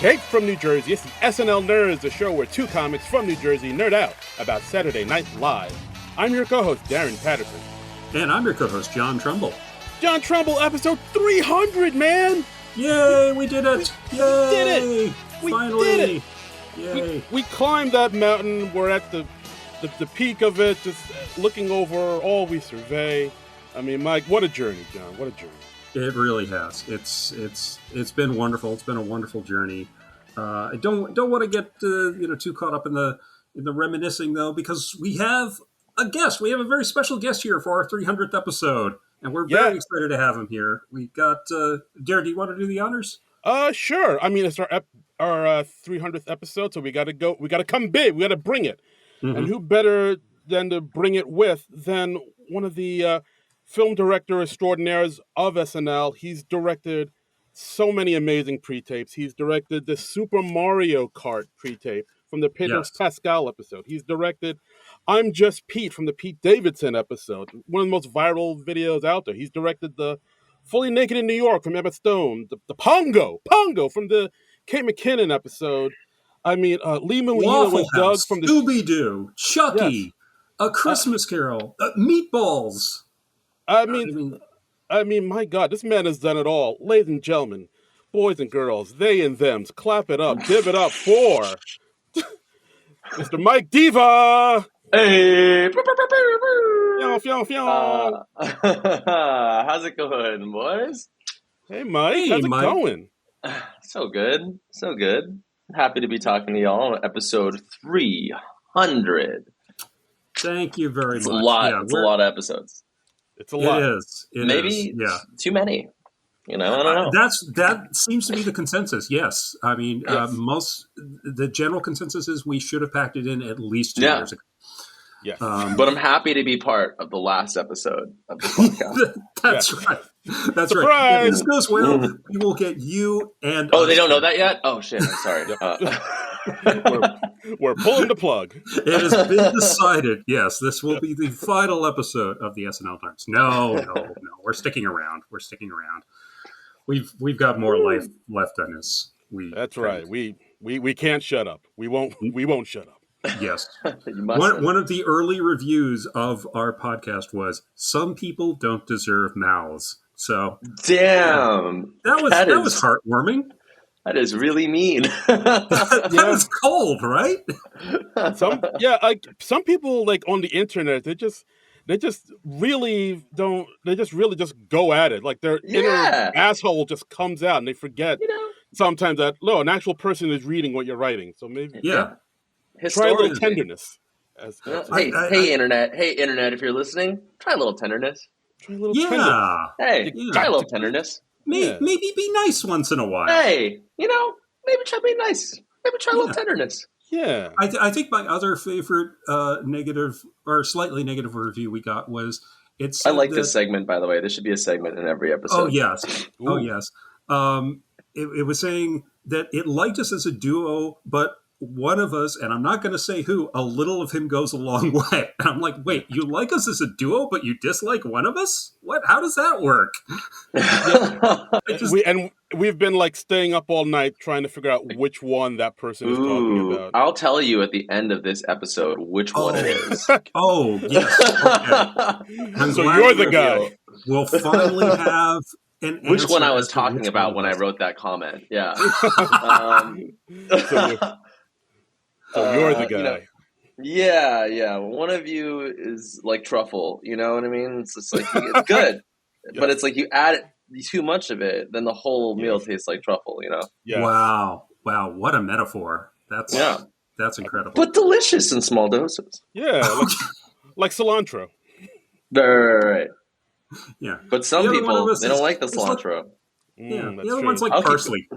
Escape from New Jersey. It's the SNL Nerds, the show where two comics from New Jersey nerd out about Saturday Night Live. I'm your co-host, Darren Patterson. And I'm your co-host, John Trumbull. John Trumbull, episode 300, man! Yay, we did it! We did it! Finally! Did it! Yay! We climbed that mountain. We're at the peak of it, just looking over all we survey. I mean, Mike, what a journey, John. What a journey. It really has. It's been wonderful. It's been a wonderful journey. I don't want to get too caught up in the reminiscing though, because we have a guest. We have a very special guest here for our 300th episode, and we're very excited to have him here. We got Darren. Do you want to do the honors? Sure. I mean, it's our 300th episode, so we got to go. We got to come big. We got to bring it. Mm-hmm. And who better than to bring it with than one of the film director extraordinaires of SNL. He's directed so many amazing pre-tapes. He's directed the Super Mario Kart pre-tape from the Pedro Pascal episode. He's directed I'm Just Pete from the Pete Davidson episode, one of the most viral videos out there. He's directed the Fully Naked in New York from Emma Stone, the Pongo from the Kate McKinnon episide. I mean, Lee Molina was Doug from the Scooby-Doo, Chucky, A Christmas Carol, Meatballs. I mean, my God, this man has done it all. Ladies and gentlemen, boys and girls, they and thems, clap it up, give it up for Mr. Mike Diva. Hey! How's it going, boys? Hey, Mike. How's it going? So good. Happy to be talking to y'all on episode 300. Thank you very much. It's a lot of episodes. It's a lot. It is. Maybe too many. I don't know. That seems to be the consensus. Yes. I mean, the general consensus is we should have packed it in at least 2 years ago. Yes. But I'm happy to be part of the last episode of the podcast. That's right. That's Surprise! right. If this goes well, we will get you and Oh, they don't know that yet? Oh, shit. I'm sorry. We're pulling the plug. It has been decided. Yes, this will be the final episode of the SNL Nerds. No. We're sticking around. We've got more life left on us. That's right. We can't shut up. We won't shut up. Yes. One of the early reviews of our podcast was, "Some people don't deserve mouths." So, damn, that was heartwarming. That is really mean. That was cold, right? Some people like on the internet, they just really don't. They just really just go at it. Like their inner asshole just comes out, and they forget sometimes that an actual person is reading what you're writing. So maybe try a little tenderness. Hey, internet, if you're listening, try a little tenderness. Try a little tenderness. Hey, try a little tenderness. Maybe be nice once in a while. Hey, maybe try being nice. Maybe try a little tenderness. Yeah. I think my other favorite negative or slightly negative review we got was I like this segment, by the way. This should be a segment in every episode. Oh, yes. Ooh. Oh, yes. It was saying that it liked us as a duo, but one of us, and I'm not going to say who, a little of him goes a long way. And I'm like, wait, you like us as a duo, but you dislike one of us? What? How does that work? We've been like staying up all night trying to figure out which one that person is talking about. I'll tell you at the end of this episode which one it is. Oh, yes. Okay. So you're the guy. We'll finally have an which one I was talking about when I wrote that comment. Yeah. So you're the guy. Yeah. One of you is like truffle. You know what I mean? It's just like it's good, but it's like you add too much of it, then the whole meal tastes like truffle. Yeah. Wow. What a metaphor. That's incredible. But delicious in small doses. Yeah, like cilantro. Right. Yeah. But some people they don't like the cilantro. The other one's like parsley.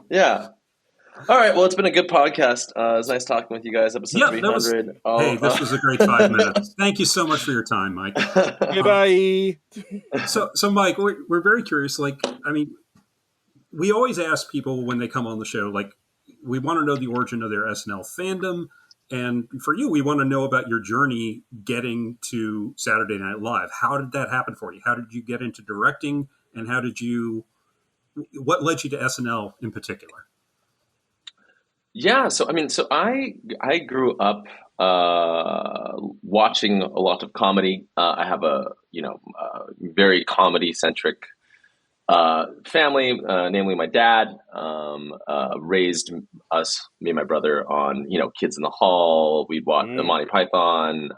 Yeah. All right. Well, it's been a good podcast. It was nice talking with you guys. Episode 300. This was a great 5 minutes. Thank you so much for your time, Mike. Bye. So Mike, we're very curious. Like, I mean, we always ask people when they come on the show, like, we want to know the origin of their SNL fandom. And for you, we want to know about your journey getting to Saturday Night Live. How did that happen for you? How did you get into directing? And what led you to SNL in particular? Yeah, so I mean, so I grew up watching a lot of comedy. I have a very comedy centric family, namely my dad, raised us, me and my brother, on Kids in the Hall. We'd watch the Mm. Monty Python.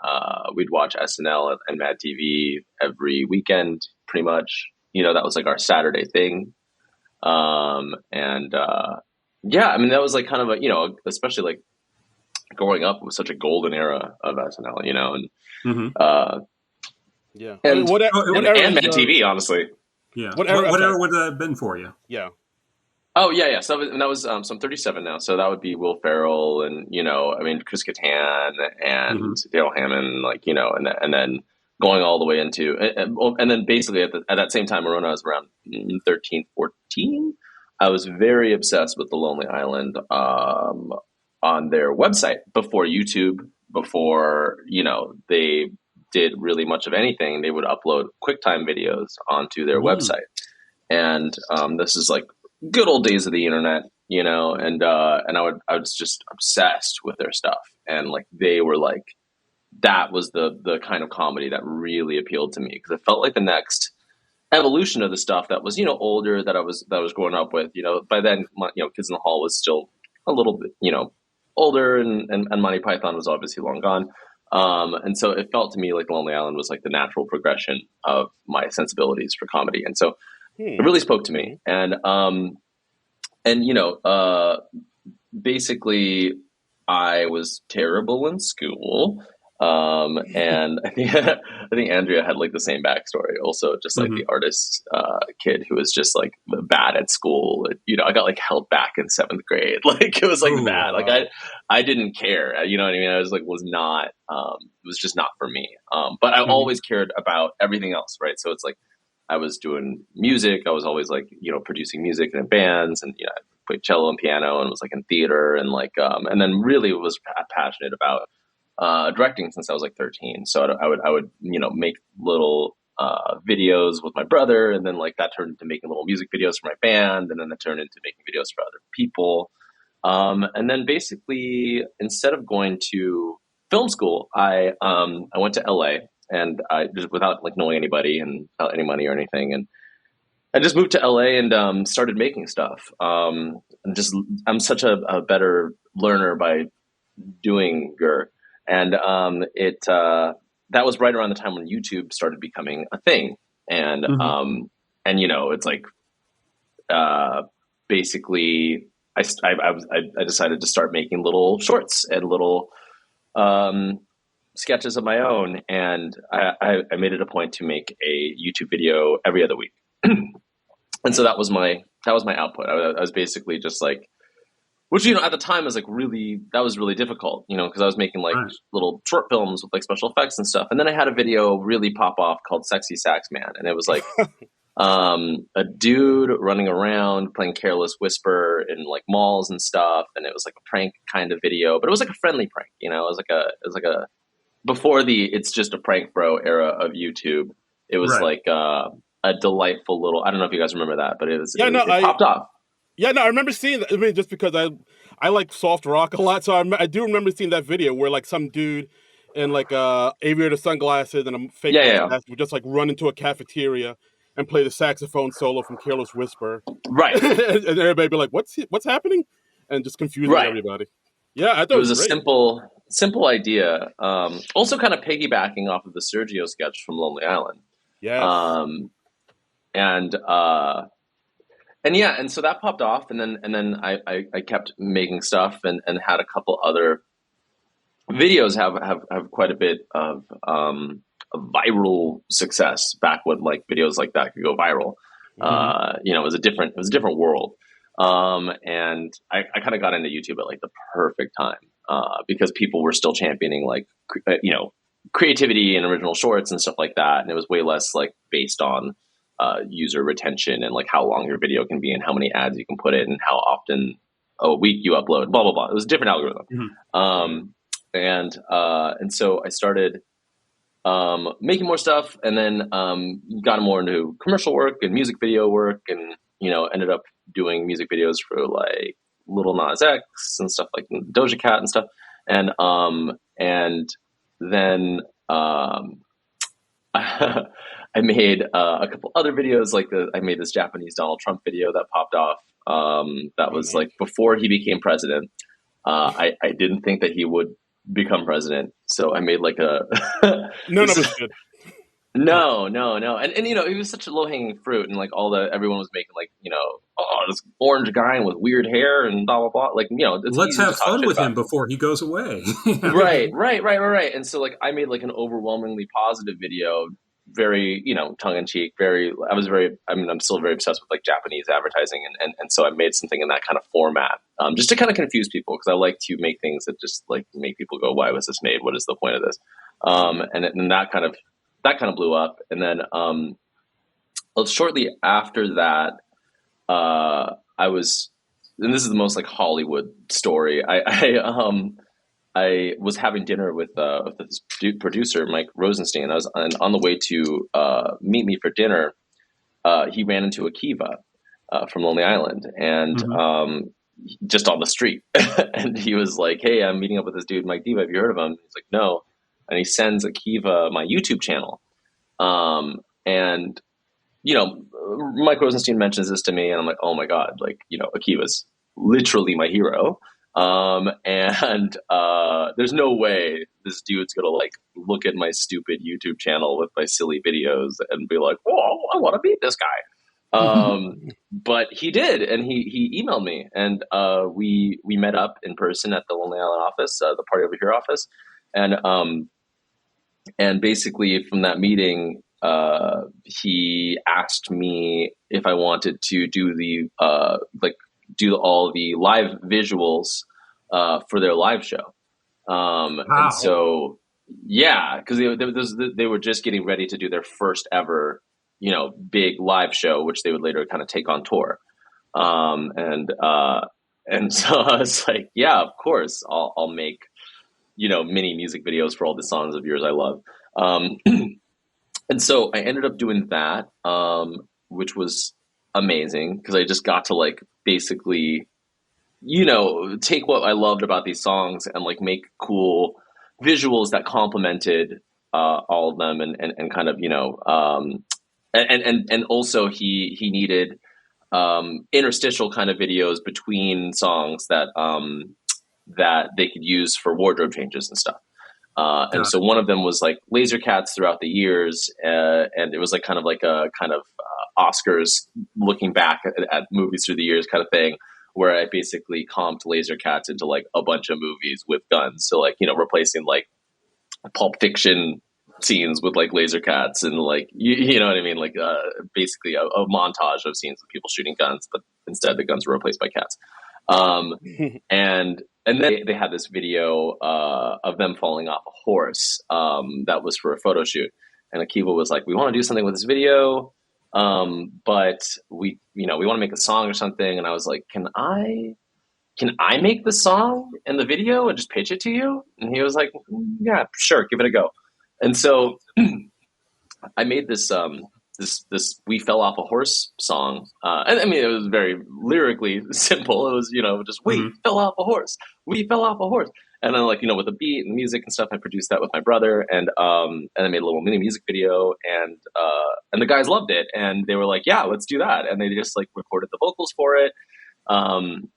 We'd watch SNL and Mad TV every weekend, pretty much. That was like our Saturday thing. And yeah, I mean that was like kind of especially like growing up with such a golden era of SNL, Hmm. uh, Yeah. I mean, and Oh, what era and is Mad TV, honestly. yeah. what era? What I'm sorry. era would that have been for you? Yeah. Oh yeah, yeah. And that was so I'm 37 now, so that would be Will Ferrell and I mean Chris Kattan and Hmm. Dale Hammond, like and then going all the way into and then basically at that same time, when I was around 13, 14, I was very obsessed with the Lonely Island on their website before YouTube, before they did really much of anything. They would upload QuickTime videos onto their Mm. website, and this is like good old days of the internet, and I was just obsessed with their stuff, and like they were like that was the kind of comedy that really appealed to me because it felt like the next evolution of the stuff that was older that I was growing up with. By then, Kids in the Hall was still a little bit older, and Monty Python was obviously long gone. And so it felt to me like Lonely Island was like the natural progression of my sensibilities for comedy, and so it Hmm. really spoke to me. Okay. And basically I was terrible in school. And I think Andrea had like the same backstory, also just like the Hmm. artist kid who was just like bad at school. I got like held back in seventh grade. Like it was like Oh, bad. Like Wow. I didn't care. You know what I mean? I was like was not. It was just not for me. But I hmm, always cared about everything else, right? So it's like I was doing music. I was always like producing music in bands, and I played cello and piano, and was like in theater, and like and then really was passionate about directing since I was like 13. So I would make little videos with my brother, and then like that turned into making little music videos for my band, and then that turned into making videos for other people. And then basically, instead of going to film school, I went to LA, and I just without like knowing anybody and without any money or anything, and I just moved to LA and started making stuff. And just I'm such a better learner by doing, and it that was right around the time when YouTube started becoming a thing, and hmm. it's like uh, basically I decided to start making little shorts and little um, sketches of my own, and I made it a point to make a YouTube video every other week. And so Hmm. that was my output. I was basically just like, which at the time was like really that was really difficult, because I was making like Right. little short films with like special effects and stuff. And then I had a video really pop off called "Sexy Sax Man," and it was like a dude running around playing Careless Whisper in like malls and stuff, and it was like a prank kind of video, but it was like a friendly prank. It was like a before the "it's just a prank, bro" era of YouTube. It was Right. like a delightful little. I don't know if you guys remember that, but it was Yeah. No. it popped off. Yeah. No. I remember seeing that. I mean, just because I like soft rock a lot, so I do remember seeing that video where like some dude in like aviator sunglasses and a fake Yeah, yeah, yeah. mustache would just like run into a cafeteria and play the saxophone solo from Careless Whisper, Right, and everybody be like, what's happening?" And just confusing right. everybody. Yeah, I thought It it was was a great. simple idea. Also, kind of piggybacking off of the Sergio sketch from Lonely Island. Yes. Um, and and yeah, and so that popped off, and then I kept making stuff, and had a couple other videos have quite a bit of viral success back when like videos like that could go viral. Hmm. It was a different world. And I kind of got into YouTube at like the perfect time, because people were still championing like creativity and original shorts and stuff like that, and it was way less like based on user retention and like how long your video can be and how many ads you can put in and how often a week you upload, blah blah blah. It was a different algorithm. Hmm. Um, and so I started making more stuff, and then got more into commercial work and music video work, and ended up doing music videos for like Lil Nas X and stuff like Doja Cat and stuff. And then I made a couple other videos, like I made this Japanese Donald Trump video that popped off. That was like before he became president. I didn't think that he would become president, so I made like a None of us did. No. And he was such a low hanging fruit, and like everyone was making like, this orange guy with weird hair and blah blah blah. Like, let's have fun with him before he goes away. Right. And so like I made like an overwhelmingly positive video, very, tongue in cheek, I'm still very obsessed with like Japanese advertising, and so I made something in that kind of format, just to kind of confuse people, because I like to make things that just like make people go, why was this made? What is the point of this? And that kind of blew up. And then shortly after that, I was, and this is the most like Hollywood story. I was having dinner with this producer, Mike Rosenstein. I was on the way to meet me for dinner. He ran into Akiva from Lonely Island, and just on the street. And he was like, "Hey, I'm meeting up with this dude, Mike Diva. Have you heard of him?" He's like, "No." And he sends Akiva my YouTube channel. And Mike Rosenstein mentions this to me, and I'm like, oh my God, like, Akiva's literally my hero. And there's no way this dude's gonna like look at my stupid YouTube channel with my silly videos and be like, "Whoa, I want to meet this guy." But he did, and he emailed me, and we met up in person at the Lonely Island office, the Party Over Here office, and basically from that meeting, he asked me if I wanted to do all the live visuals for their live show. And so, yeah, because they were just getting ready to do their first ever, big live show, which they would later kind of take on tour. And so I was like, yeah, of course, I'll make, mini music videos for all the songs of yours I love. And so I ended up doing that, which was amazing, because I just got to like basically, take what I loved about these songs and like make cool visuals that complemented all of them, and kind of, and also he needed interstitial kind of videos between songs that they could use for wardrobe changes and stuff. And so one of them was like Laser Cats throughout the years, and it was like kind of like a kind of Oscars looking back at movies through the years kind of thing, where I basically comped Laser Cats into like a bunch of movies with guns. So like, replacing like Pulp Fiction scenes with like Laser Cats, and like, you know what I mean? Like basically a montage of scenes of people shooting guns, but instead the guns were replaced by cats. And then they had this video of them falling off a horse that was for a photo shoot. And Akiva was like, we want to do something with this video, but we want to make a song or something. And I was like, can I make the song and the video and just pitch it to you? And he was like, yeah, sure, give it a go. And so I made this this "We Fell Off a Horse" song, and I mean, it was very lyrically simple. It was, just "We fell off a horse, we fell off a horse," and then like, with the beat and music and stuff. I produced that with my brother, and I made a little mini music video, and the guys loved it, and they were like, "Yeah, let's do that," and they just like recorded the vocals for it, and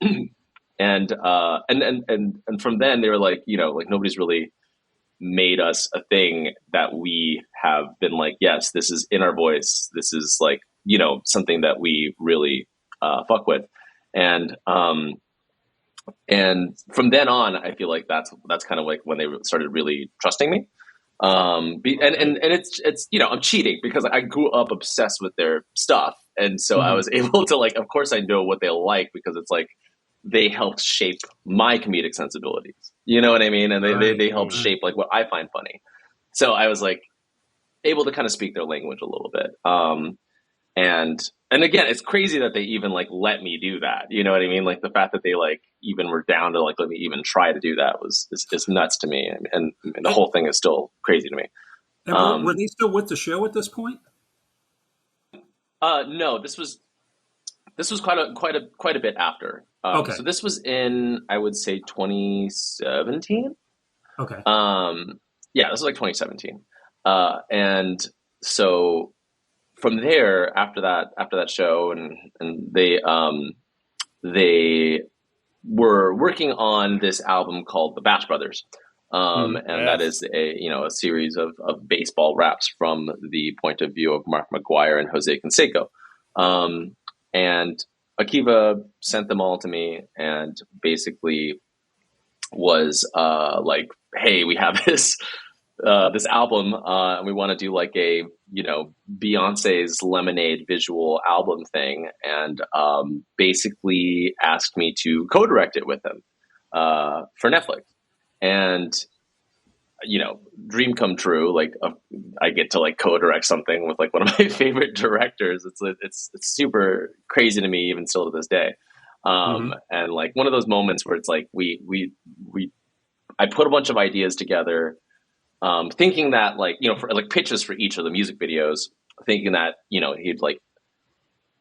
from then they were like, like nobody's really made us a thing that we have been like, yes, this is in our voice. This is like, something that we really fuck with. And from then on, I feel like that's kind of like when they started really trusting me. And it's, I'm cheating because I grew up obsessed with their stuff. And so I was able to like, of course I know what they like, because it's like, they helped shape my comedic sensibilities. You know what I mean? And they helped shape like what I find funny. So I was like able to kind of speak their language a little bit. And again, it's crazy that they even like let me do that. You know what I mean? Like the fact that they like even were down to like let me even try to do that is nuts to me. And the whole thing is still crazy to me. And were they still with the show at this point? No, this was quite a bit after. Okay. So this was in, I would say, 2017. Okay. Yeah, this was like 2017. And so from there, after that show, and they were working on this album called The Batch Brothers. And that Yes. is a series of baseball raps from the point of view of Mark McGuire and Jose Canseco. And Akiva sent them all to me and basically was like, hey, we have this album, and we want to do like a Beyonce's Lemonade visual album thing, and basically asked me to co-direct it with him for Netflix. And dream come true. Like I get to like co-direct something with like one of my favorite directors. It's super crazy to me even still to this day. And like one of those moments where it's like we I put a bunch of ideas together, thinking that like for like pitches for each of the music videos, thinking that he'd like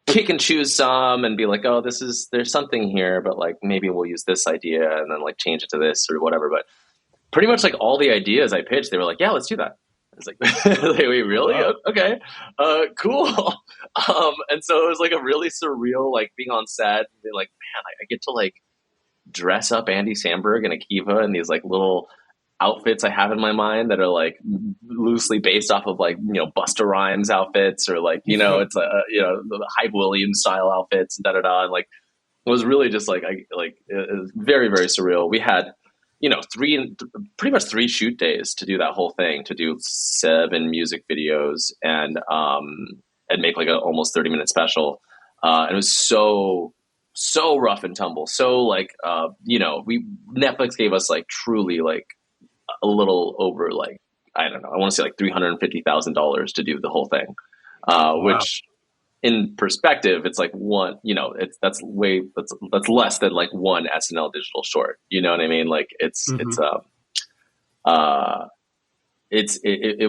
pick and choose some and be like, oh, there's something here, but like maybe we'll use this idea and then like change it to this or whatever. But pretty much like all the ideas I pitched, they were like, yeah, let's do that. I was like, like, wait, really? Wow. Okay, cool. And so it was like a really surreal, like being on set and being like, man, I get to like dress up Andy Samberg and Akiva in these like little outfits I have in my mind that are like loosely based off of like Busta Rhymes outfits or like it's the Hype Williams style outfits and and like it was really just like it was very, very surreal. We had pretty much 3 shoot days to do that whole thing, to do 7 music videos and make like a almost 30-minute special. And it was so rough and tumble. So like, Netflix gave us like truly like a little over like, I don't know, I want to say like $350,000 to do the whole thing, Wow. which in perspective, it's like one, that's less than like one SNL digital short. You know what I mean? Like it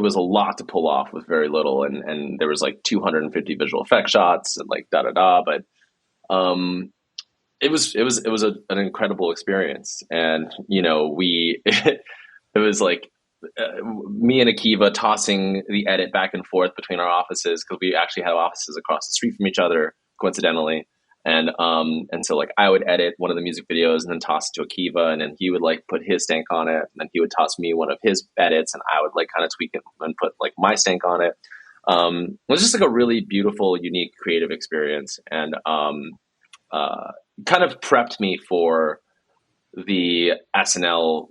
was a lot to pull off with very little. And there was like 250 visual effect shots and like but, it was an incredible experience. And, it was like, me and Akiva tossing the edit back and forth between our offices because we actually had offices across the street from each other, coincidentally. And so like I would edit one of the music videos and then toss it to Akiva, and then he would like put his stank on it, and then he would toss me one of his edits, and I would like kind of tweak it and put like my stank on it. It was just like a really beautiful, unique, creative experience, and kind of prepped me for the SNL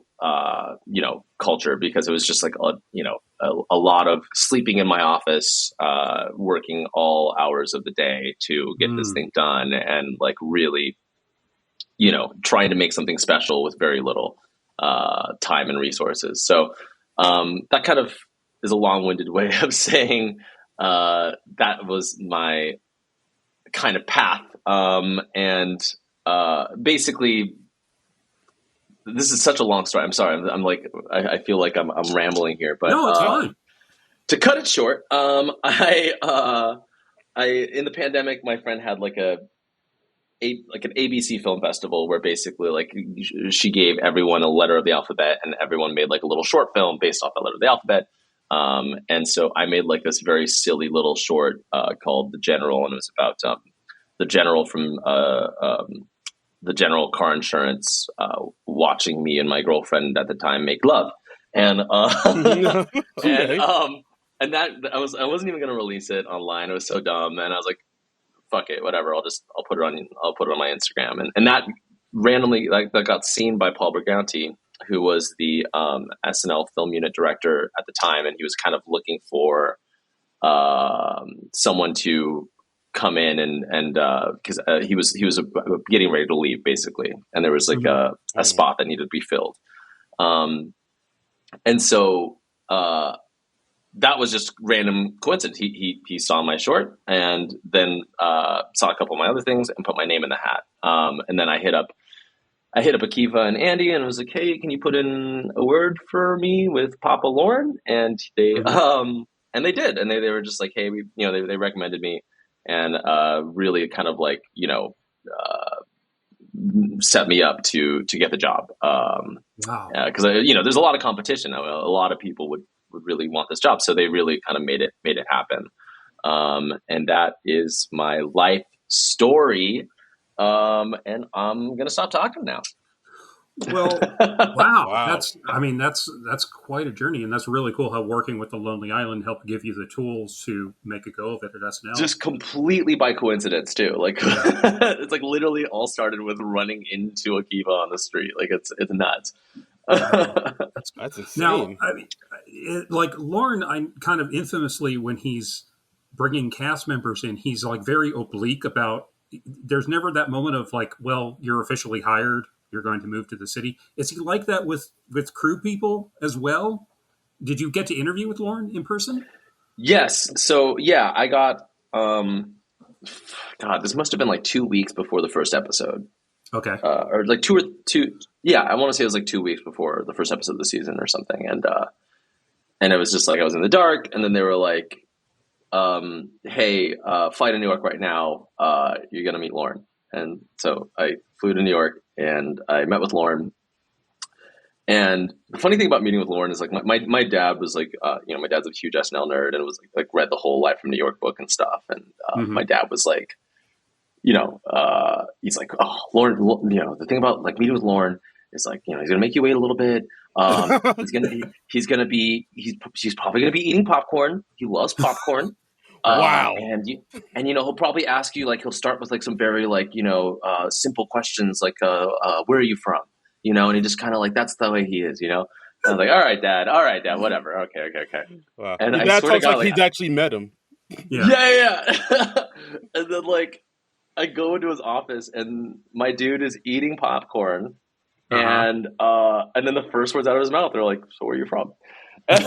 culture, because it was just like a lot of sleeping in my office, working all hours of the day to get this thing done, and like really trying to make something special with very little time and resources. So that kind of is a long-winded way of saying that was my kind of path, and basically this is such a long story. I'm sorry. I'm like, I feel like I'm rambling here, but no, it's fine. To cut it short, I in the pandemic, my friend had like an ABC film festival where basically like she gave everyone a letter of the alphabet, and everyone made like a little short film based off that letter of the alphabet. And so I made like this very silly little short called The General, and it was about the general from the General Car Insurance watching me and my girlfriend at the time make love, and Okay. and that I wasn't even going to release it online. It was so dumb, and I was like, fuck it, whatever. I'll put it on my Instagram, and that randomly that got seen by Paul Briganti, who was the SNL film unit director at the time, and he was kind of looking for someone to come in and because he was getting ready to leave basically, and there was like a spot that needed to be filled, and so that was just random coincidence. He saw my short, and then saw a couple of my other things and put my name in the hat, and then I hit up Akiva and Andy and was like, hey, can you put in a word for me with Papa Lauren? And they did, and they were just like, hey, they recommended me, and really kind of like set me up to get the job. Wow. Because there's a lot of competition. I mean, a lot of people would really want this job, so they really kind of made it happen. And that is my life story. And I'm gonna stop talking now. Well, wow. Wow. That's quite a journey, and that's really cool how working with the Lonely Island helped give you the tools to make a go of it at SNL. Just completely by coincidence too. Like it's like literally all started with running into Akiva on the street. Like it's nuts. That's insane. Now, like Lorne, I kind of infamously, when he's bringing cast members in, he's like very oblique about. There's never that moment of like, well, you're officially hired. You're going to move to the city. Is he like that with crew people as well? Did you get to interview with Lorne in person? Yes. So yeah, I got. God, this must have been like 2 weeks before the first episode. Okay. Or like two. Yeah, I want to say it was like 2 weeks before the first episode of the season or something. And it was just like I was in the dark, and then they were like, "Hey, fly to New York right now. You're gonna meet Lorne." And so I flew to New York, and I met with Lorne. And the funny thing about meeting with Lorne is like my dad was like, my dad's a huge SNL nerd, and was like read the whole Live from New York book and stuff. And my dad was like, he's like, oh, Lorne, the thing about like meeting with Lorne is like, he's gonna make you wait a little bit. He's probably gonna be eating popcorn. He loves popcorn. Wow. And he'll probably ask you, like, he'll start with like some very like, simple questions like, where are you from? And he just kind of like, that's the way he is, And I was like, all right, dad, whatever. Okay. Wow. And Your I dad swear to talks God, like he's actually met him. Yeah. And then like, I go into his office and my dude is eating popcorn. And then the first words out of his mouth, they're like, so where are you from? Like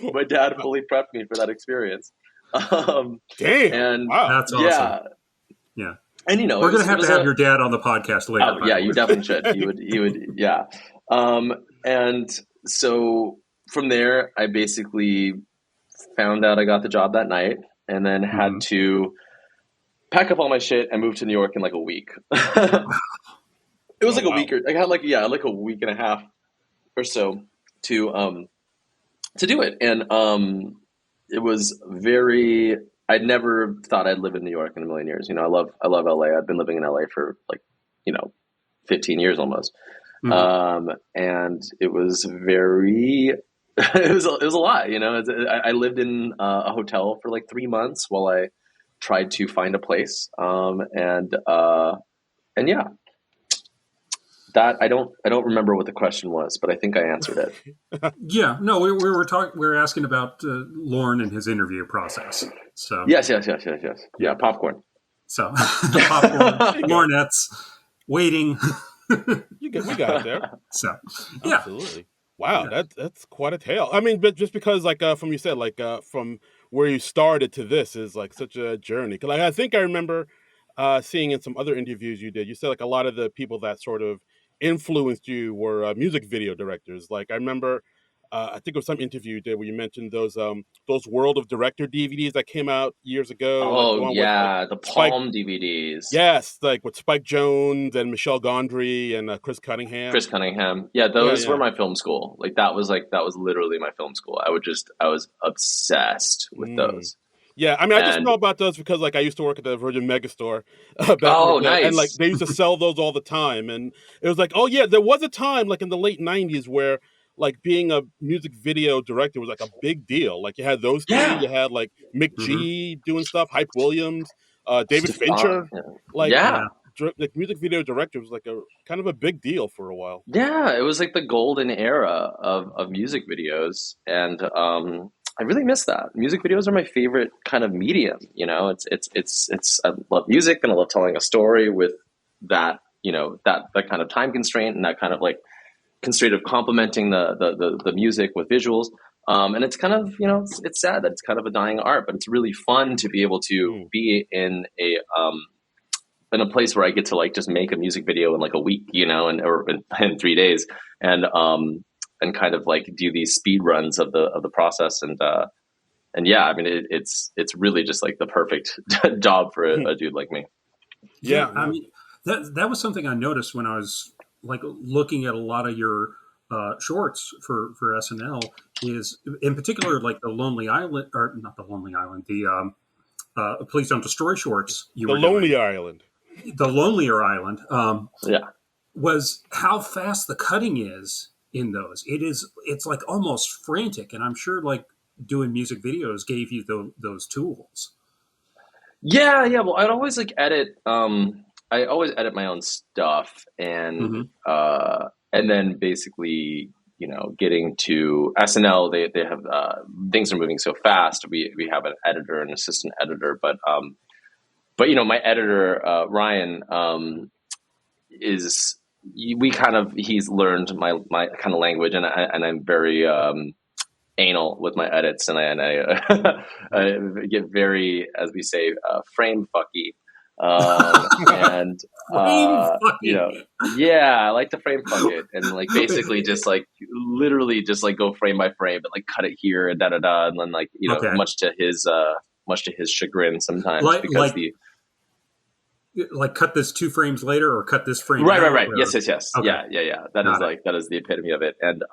my dad fully prepped me for that experience. Damn. And wow. That's awesome. Yeah. And we're going to have your dad on the podcast later. Oh, yeah, you definitely should. He would, yeah. And so from there, I basically found out I got the job that night, and then had to pack up all my shit and move to New York in like a week. It was like a week, I had like a week and a half or so to do it, and it was very. I'd never thought I'd live in New York in a million years. I love LA. I've been living in LA for like 15 years almost, and it was very. It was a lot. I lived in a hotel for like 3 months while I tried to find a place, and yeah. That I don't remember what the question was, but I think I answered it. Yeah, no, we were talking. We were asking about Lorne and his interview process. So yes. Yeah, popcorn. So the popcorn, Lornettes, waiting. We got it there. So yeah, absolutely. Wow, that's quite a tale. I mean, but just because like from you said like from where you started to this is like such a journey. Because like, I think I remember seeing in some other interviews you did. You said like a lot of the people that sort of influenced you were music video directors. Like I remember, I think it was some interview you did where you mentioned those World of Director DVDs that came out years ago. Oh like yeah, with, the Palm DVDs. Yes, like with Spike Jonze and Michelle Gondry and Chris Cunningham. Yeah, those were my film school. Like that was literally my film school. I was obsessed with those. Yeah, I mean, I just know about those because, like, I used to work at the Virgin Megastore back nice. And, like, they used to sell those all the time. And it was like, oh, yeah, there was a time, like, in the late 90s where, like, being a music video director was, like, a big deal. Like, you had those two. You had, like, Mick G doing stuff, Hype Williams, David Fincher. Like, like, music video director was, like, a kind of a big deal for a while. Yeah, it was, like, the golden era of music videos. And, I really miss that. Music videos are my favorite kind of medium. It's I love music and I love telling a story with that, that kind of time constraint and that kind of like constraint of complementing the music with visuals. And it's kind of, it's sad that it's kind of a dying art, but it's really fun to be able to be in a place where I get to like just make a music video in like a week, or in 3 days. And kind of like do these speed runs of the process, and yeah, I mean it's really just like the perfect job for a dude like me. Yeah, Yeah, I no. mean that was something I noticed when I was like looking at a lot of your shorts for SNL. Is in particular like the Lonely Island, or not the Lonely Island, the Please Don't Destroy shorts you The were doing, Lonely Island. the Lonelier Island. Yeah. Was how fast the cutting is in those. It's like almost frantic, and I'm sure like doing music videos gave you those tools. Yeah, yeah. Well, I'd always like edit. I always edit my own stuff, Hmm. and then basically, getting to SNL, they have things are moving so fast. We have an editor, an assistant editor, but my editor Ryan is we kind of he's learned my kind of language, and I'm very anal with my edits, and I I get very, as we say, frame fucky, and Frame yeah, I like to frame fuck it, and like basically just like literally just like go frame by frame, but like cut it here and da da da, and then like Okay, much to his chagrin sometimes like because like the like cut this 2 frames later, or cut this frame right, right, out. right. Yes, Or yes, yes. okay, Yeah, yeah, yeah. got it. That is the epitome of it. And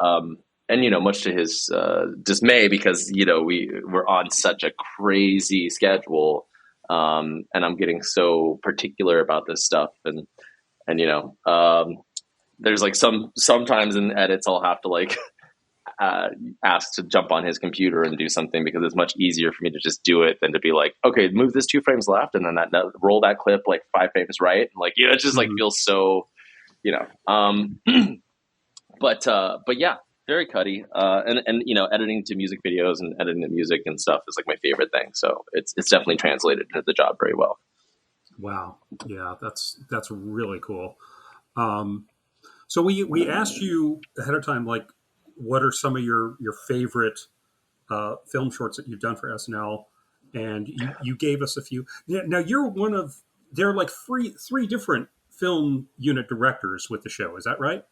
much to his dismay, because we're on such a crazy schedule, and I'm getting so particular about this stuff, and there's like sometimes in edits I'll have to like ask to jump on his computer and do something, because it's much easier for me to just do it than to be like, okay, move this 2 frames left, and then that roll that clip like 5 frames right, and like it just like Hmm. feels so you know. But yeah, very cutty. And editing to music videos and editing to music and stuff is like my favorite thing. So it's definitely translated into the job very well. Wow, yeah, that's really cool. Um, so we asked you ahead of time, like, what are some of your favorite film shorts that you've done for SNL, and you gave us a few. Now you're one of there are like three different film unit directors with the show. Is that right?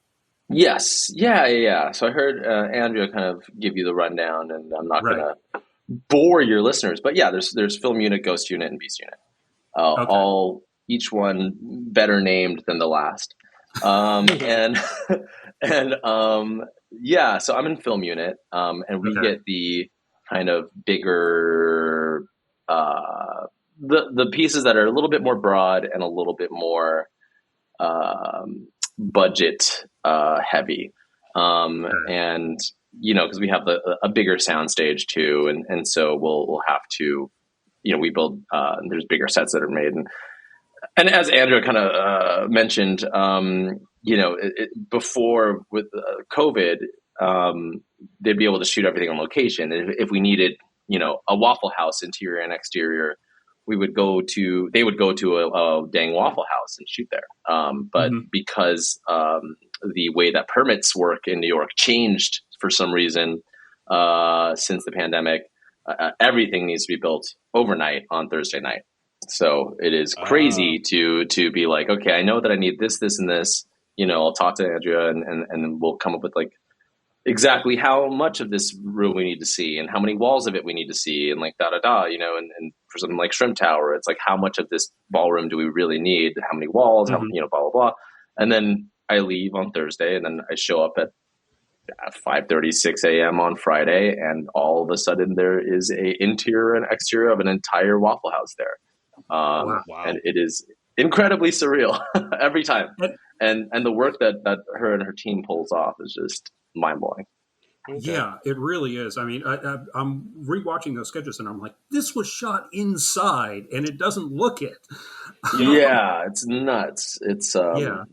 Yes, yeah, yeah, yeah. So I heard Andrea kind of give you the rundown, and I'm not Right. gonna bore your listeners, but yeah, there's film unit, ghost unit, and beast unit. Okay. All each one better named than the last. And and yeah, so I'm in film unit, and we Okay. get the kind of bigger the pieces that are a little bit more broad and a little bit more budget heavy, Okay. and because we have a bigger soundstage too, and so we'll have to we build there's bigger sets that are made, and as Andrew kind of mentioned, before with COVID, they'd be able to shoot everything on location. If we needed, a Waffle House interior and exterior, they would go to a dang Waffle House and shoot there. But Hmm. because the way that permits work in New York changed for some reason since the pandemic, everything needs to be built overnight on Thursday night. So it is Ah, crazy to be like, okay, I know that I need this, this, and this. I'll talk to Andrea, and we'll come up with like exactly how much of this room we need to see, and how many walls of it we need to see, and like da da da. And for something like Shrimp Tower, it's like, how much of this ballroom do we really need? How many walls? How, Hmm. blah blah blah. And then I leave on Thursday, and then I show up at 5:36 a.m. on Friday, and all of a sudden there is a interior and exterior of an entire Waffle House there, Wow. and wow. it is incredibly surreal every time. And, And the work that her and her team pulls off is just mind blowing. Okay. yeah, it really is. I mean, I'm rewatching those sketches, and I'm like, this was shot inside, and it doesn't look it. Yeah, it's nuts. It's Yeah.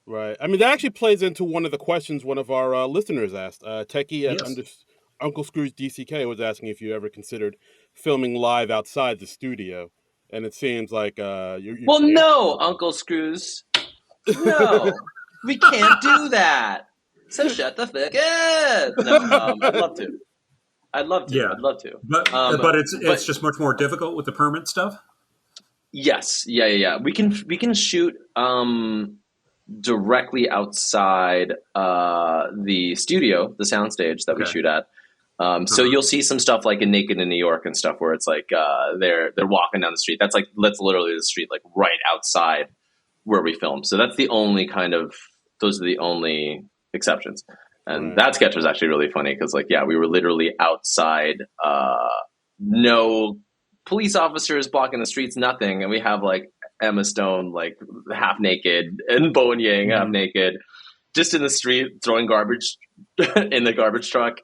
Right. I mean, that actually plays into one of the questions one of our listeners asked. Techie at Yes. Uncle Scrooge DCK was asking if you ever considered filming live outside the studio, and it seems like you've well, answered no, that one. Uncle Screws, no, we can't do that. So shut the fuck up. No, I'd love to. I'd love to. Yeah. I'd love to. But it's But just much more difficult with the permit stuff. yes, yeah, yeah, yeah. We can shoot directly outside the studio, the soundstage that we Okay. shoot at. So Uh-huh. you'll see some stuff like in Naked in New York and stuff where it's like they're walking down the street. That's literally the street like right outside where we film. So that's the only those are the only exceptions. And Right. that sketch was actually really funny because, like, yeah, we were literally outside, no police officers blocking the streets, nothing. And we have like Emma Stone, like half naked, and Bowen Yang half naked, just in the street throwing garbage in the garbage truck.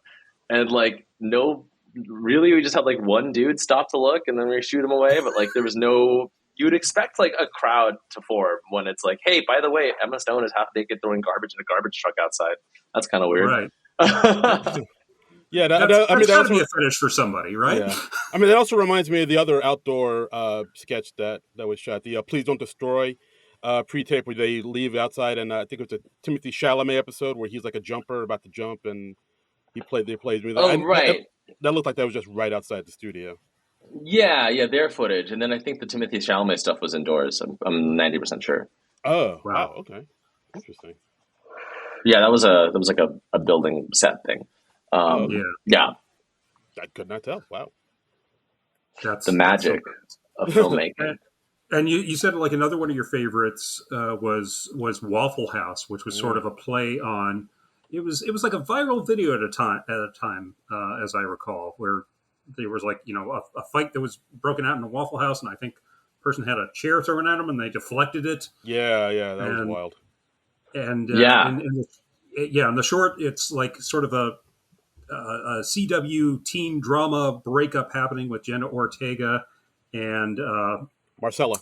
And like, no, really, we just had like one dude stop to look and then we shoot him away. But like, there was no, you would expect like a crowd to form when it's like, hey, by the way, Emma Stone is half naked throwing garbage in a garbage truck outside. That's kind of weird. Right. Yeah, That's I mean, that got to be also, a fetish for somebody, right? yeah. I mean, that also reminds me of the other outdoor sketch that was shot. The Please Don't Destroy pre-tape where they leave outside, and I think it was a Timothy Chalamet episode where he's like a jumper about to jump, and they plays music. Oh, right. That looked like that was just right outside the studio. Yeah, their footage. And then I think the Timothy Chalamet stuff was indoors. I'm 90% sure. Oh, Wow. Okay. Interesting. Yeah, that was like a building set thing. Yeah. I could not tell. Wow. That's The magic of filmmaking. And you said like another one of your favorites was Waffle House, which was sort of a play on. It was like a viral video at a time, as I recall, where there was like a fight that was broken out in a Waffle House, and I think the person had a chair thrown at them, and they deflected it. Yeah, that was wild. And in the short, it's like sort of a CW teen drama breakup happening with Jenna Ortega and Marcelo,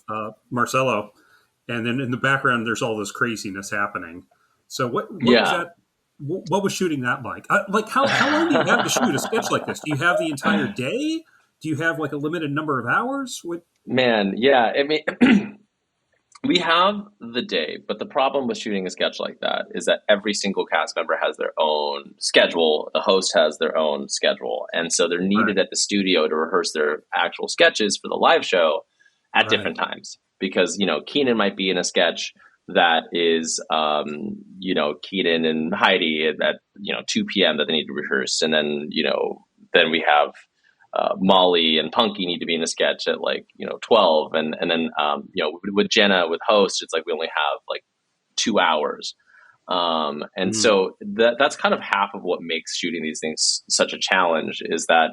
and then in the background there's all this craziness happening. So what was that? What was shooting that like? Like how long do you have to shoot a sketch like this? Do you have the entire day? Do you have like a limited number of hours? Man, yeah. I mean, we have the day, but the problem with shooting a sketch like that is that every single cast member has their own schedule. The host has their own schedule. And so they're needed at the studio to rehearse their actual sketches for the live show at different times. Because, Keenan might be in a sketch that is, Keenan and Heidi at 2 p.m. that they need to rehearse. And then, then we have Molly and Punky need to be in a sketch at 12. And then, with Jenna, with host, it's like we only have like 2 hours. So that's kind of half of what makes shooting these things such a challenge is that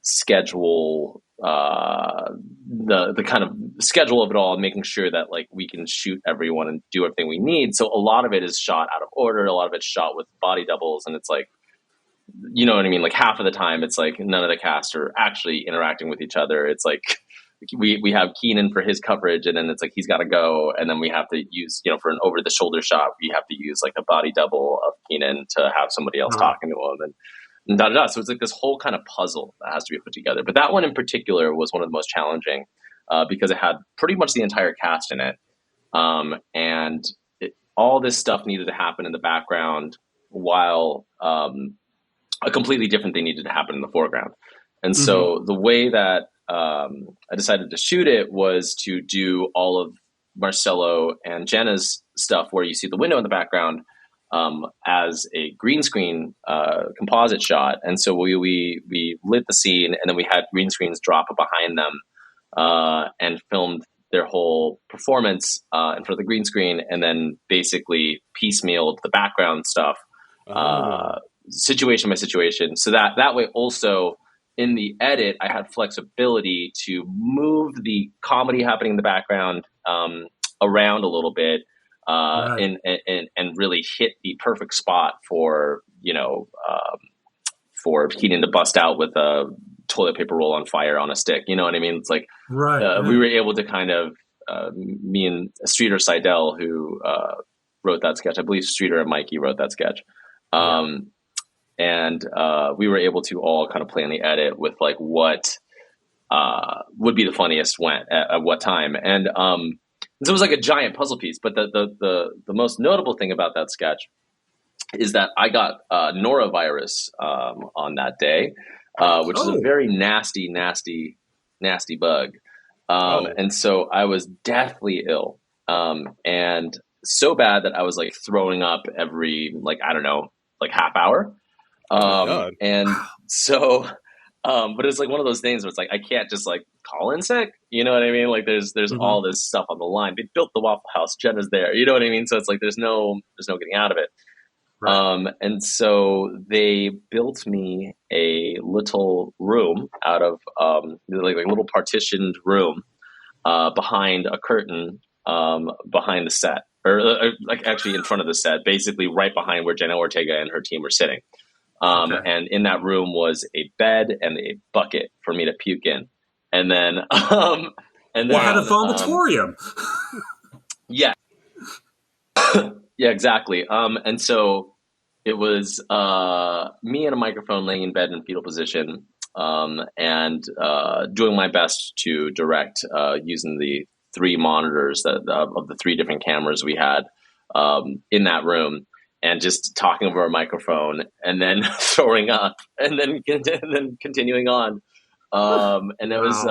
schedule, the kind of schedule of it all, and making sure that like we can shoot everyone and do everything we need. So a lot of it is shot out of order. A lot of it's shot with body doubles, and it's like, you know what I mean? Like half of the time it's like none of the cast are actually interacting with each other. It's like we have Keenan for his coverage, and then it's like he's got to go, and then we have to use, for an over the shoulder shot, we have to use like a body double of Keenan to have somebody else talking to him, and da da da. So it's like this whole kind of puzzle that has to be put together. But that one in particular was one of the most challenging because it had pretty much the entire cast in it, and all this stuff needed to happen in the background while a completely different thing needed to happen in the foreground. And so the way that I decided to shoot it was to do all of Marcelo and Jenna's stuff where you see the window in the background as a green screen composite shot. And so we lit the scene, and then we had green screens drop behind them and filmed their whole performance in front of the green screen, and then basically piecemealed the background stuff situation by situation. So that way also in the edit, I had flexibility to move the comedy happening in the background around a little bit and really hit the perfect spot for Keenan to bust out with a toilet paper roll on fire on a stick. You know what I mean? It's like we were able to kind of me and Streeter Seidel, who wrote that sketch. I believe Streeter and Mikey wrote that sketch. And we were able to all kind of play in the edit with like what would be the funniest when at what time. And so it was like a giant puzzle piece. But the most notable thing about that sketch is that I got norovirus on that day, which is a very nasty bug. And so I was deathly ill, and so bad that I was like throwing up every half hour. And so But it's like one of those things where it's like I can't just like call in sick. You know what I mean? Like there's all this stuff on the line. They built the Waffle House. Jenna's there. You know what I mean? So it's like there's no getting out of it. Right. And so they built me a little room out of like a little partitioned room behind a curtain behind the set, or like actually in front of the set, basically right behind where Jenna Ortega and her team were sitting. Okay. And in that room was a bed and a bucket for me to puke in. And then, You had a vomitorium. Yeah. Yeah, exactly. And so it was me and a microphone laying in bed in fetal position, and doing my best to direct using the 3 monitors of the 3 different cameras we had in that room, and just talking over a microphone, and then throwing up, and then continuing on. And it was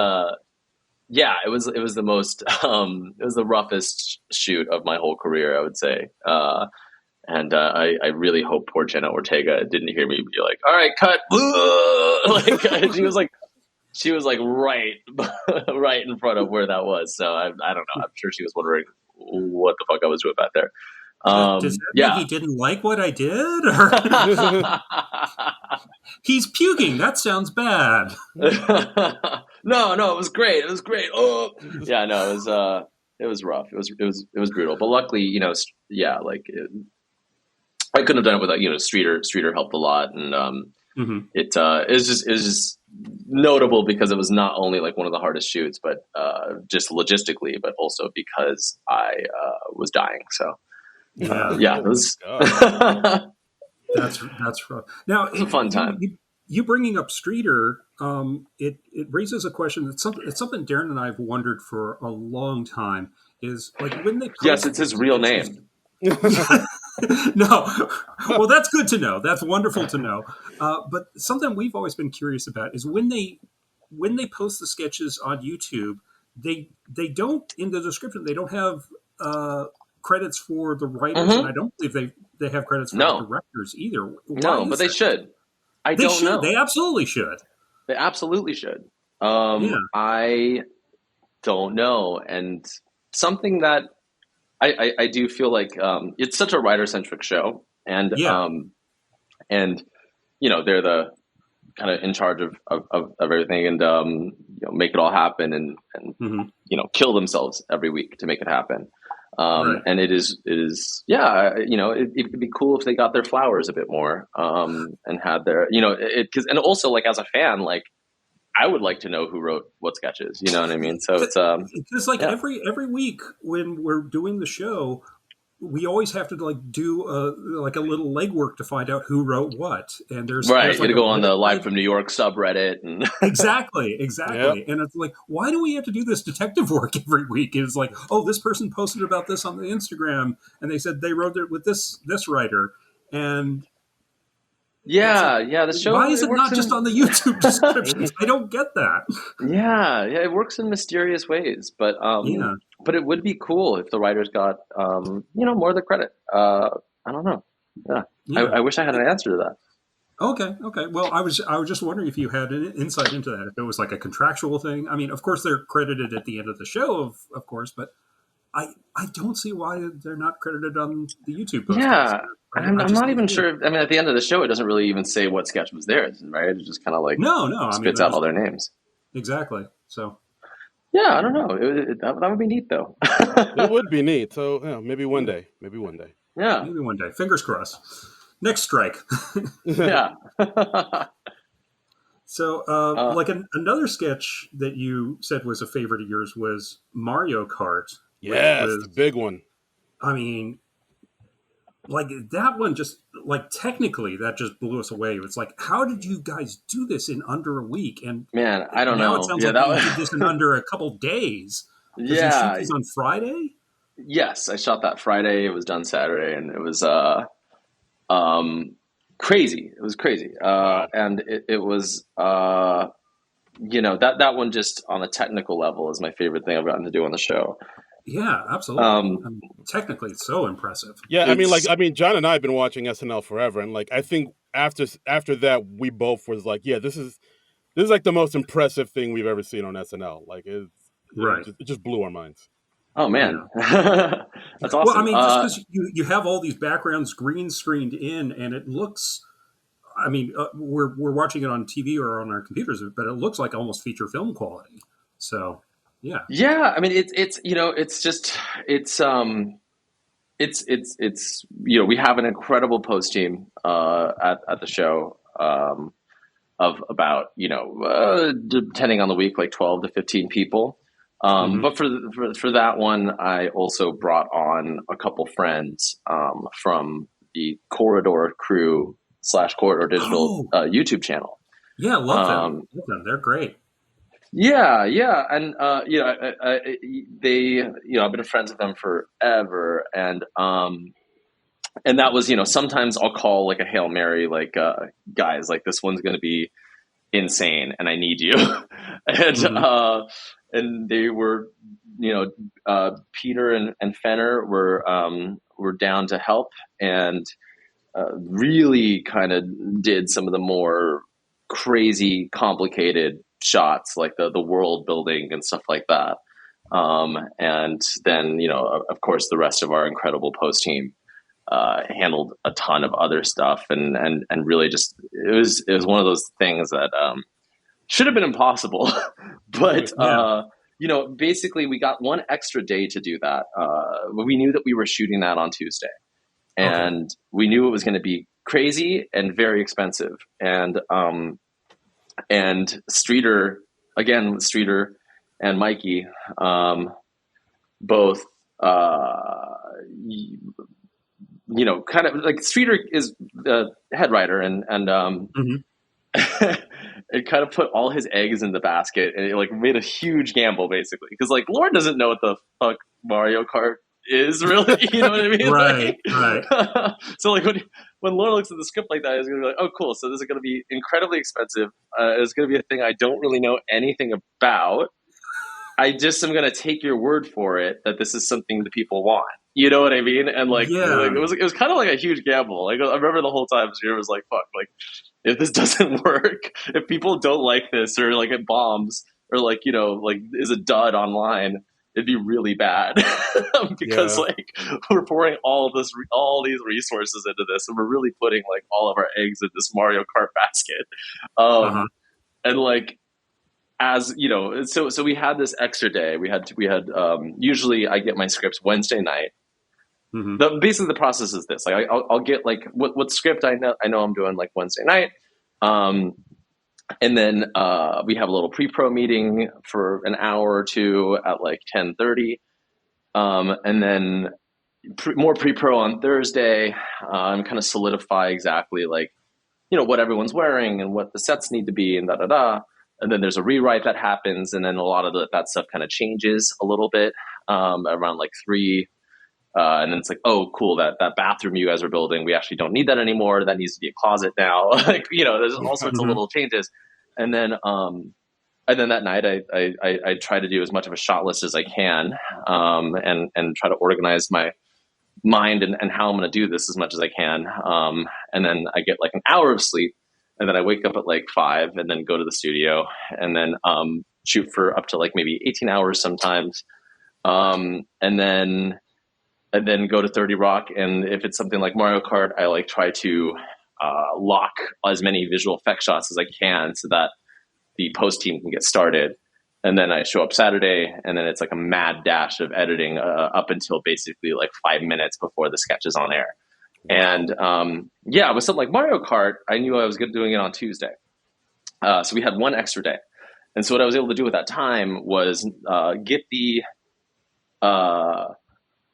it was the most it was the roughest shoot of my whole career, I would say. And I really hope poor Jenna Ortega didn't hear me be like, "All right, cut." Like she was like right in front of where that was. So I don't know. I'm sure she was wondering what the fuck I was doing back there. Does that mean he didn't like what I did? Or he's puking. That sounds bad. No, it was great. It was great. Oh, yeah, no, it was rough. It was brutal. But luckily, I couldn't have done it without, Streeter. Streeter helped a lot, and it was just notable because it was not only like one of the hardest shoots, but just logistically, but also because I was dying. So it was. That's rough. Now it's a fun time. You bringing up Streeter, it raises a question. It's something Darren and I have wondered for a long time. Is like when they yes, it's his real name. No, well, that's good to know. That's wonderful to know. But something we've always been curious about is when they post the sketches on YouTube, they don't, in the description, they don't have credits for the writers, and I don't believe they have credits for the directors either. No, but they should. They don't know. They absolutely should. They absolutely should. I don't know, and something that I do feel like it's such a writer-centric show, and they're the kind of in charge of everything, and make it all happen, and kill themselves every week to make it happen. And it is it'd be cool if they got their flowers a bit more, and had their and also, like, as a fan, like, I would like to know who wrote what sketches. You know what I mean? So it's because every week when we're doing the show, we always have to like do a little legwork to find out who wrote what. And there's you got to go on the Live from New York subreddit and exactly. Yep. And it's like, why do we have to do this detective work every week? It's like, oh, this person posted about this on the Instagram, and they said they wrote it with this writer, and the show. Why is it not just on the YouTube descriptions? I don't get that. Yeah, it works in mysterious ways, but but it would be cool if the writers got more of the credit. I don't know. I wish I had an answer to that. Okay. Well, I was just wondering if you had an insight into that. If it was like a contractual thing. I mean, of course they're credited at the end of the show, of course, but I don't see why they're not credited on the YouTube post. Yeah. I'm not even sure. I mean, at the end of the show, it doesn't really even say what sketch was theirs, right? It just kind of like spits out all their names. Exactly. So. Yeah, I don't know. That would be neat, though. It would be neat. So maybe one day. Yeah, maybe one day. Fingers crossed. Next strike. Yeah. So, another sketch that you said was a favorite of yours was Mario Kart. Yes, the big one. I mean, like that one just like technically that just blew us away. It's like, how did you guys do this in under a week? And man, I don't know. Now it sounds like you did this in under a couple days. Did you shoot these on Friday? Yes, I shot that Friday. It was done Saturday, and it was crazy. It was crazy, and it was that one just on a technical level is my favorite thing I've gotten to do on the show. Yeah, absolutely. Technically, it's so impressive. Yeah, I mean, John and I have been watching SNL forever, and like I think after that, we both was like, yeah, this is This is like the most impressive thing we've ever seen on SNL. Like Right. it just blew our minds. Oh Yeah. man, that's Well, I awesome. mean, just because you have all these backgrounds green screened in, and it looks, I mean, we're watching it on TV or on our computers, but it looks like almost feature film quality. So, yeah. Yeah, I mean it's you know it's just it's you know we have an incredible post team at the show of about depending on the week like 12 to 15 people. Hmm. But for that one, I also brought on a couple friends from the Corridor Crew / Corridor Digital Oh, YouTube channel. yeah, love them. Um, Love them. They're great. yeah, yeah, and they I've been friends with them forever, and that was sometimes I'll call like a Hail Mary like guys like this one's going to be insane and I need you. and Hmm. and they were Peter and Fenner were down to help and really kind of did some of the more crazy complicated shots like the world building and stuff like that. And then of course the rest of our incredible post team handled a ton of other stuff and really just it was one of those things that should have been impossible. But Yeah. basically we got one extra day to do that. We knew that we were shooting that on Tuesday, Okay. and we knew it was going to be crazy and very expensive. And Streeter and Mikey, both kind of like Streeter is the head writer and Hmm. it kind of put all his eggs in the basket and it like made a huge gamble basically because like Lauren doesn't know what the fuck Mario Kart is really, you know what I mean? Right. Right. So like when Lauren looks at the script like that, it's gonna be like, oh cool, so this is gonna be incredibly expensive. It's gonna be a thing I don't really know anything about. I just am gonna take your word for it that this is something that people want. You know what I mean? And like Yeah. it was kind of like a huge gamble. Like I remember the whole time Shearer was like, "Fuck!" Like if this doesn't work, if people don't like this or like it bombs or like like is a dud online, it'd be really bad because Yeah. like we're pouring all these resources into this and we're really putting like all of our eggs in this Mario Kart basket. Uh-huh. And like as so we had this extra day. We had usually I get my scripts Wednesday night. Hmm. Basically the process is this: like I'll get like what script I know I'm doing like Wednesday night, um, and then we have a little pre-pro meeting for an hour or two at like 10:30, and then more pre-pro on Thursday, and kind of solidify exactly like what everyone's wearing and what the sets need to be and da da da. And then there's a rewrite that happens, and then a lot of that stuff kind of changes a little bit around like 3. And then it's like, oh, cool, that bathroom you guys are building, we actually don't need that anymore. That needs to be a closet now. Like, there's all sorts of Hmm. little changes. And then that night, I try to do as much of a shot list as I can, and try to organize my mind and how I'm going to do this as much as I can. And then I get like an hour of sleep, and then I wake up at like 5, and then go to the studio, and then shoot for up to like maybe 18 hours sometimes, and then go to 30 Rock. And if it's something like Mario Kart, I like try to lock as many visual effect shots as I can so that the post team can get started. And then I show up Saturday, and then it's like a mad dash of editing up until basically like 5 minutes before the sketch is on air. Wow. And yeah, with something like Mario Kart, I knew I was doing it on Tuesday. So we had one extra day. And so what I was able to do at that time was get the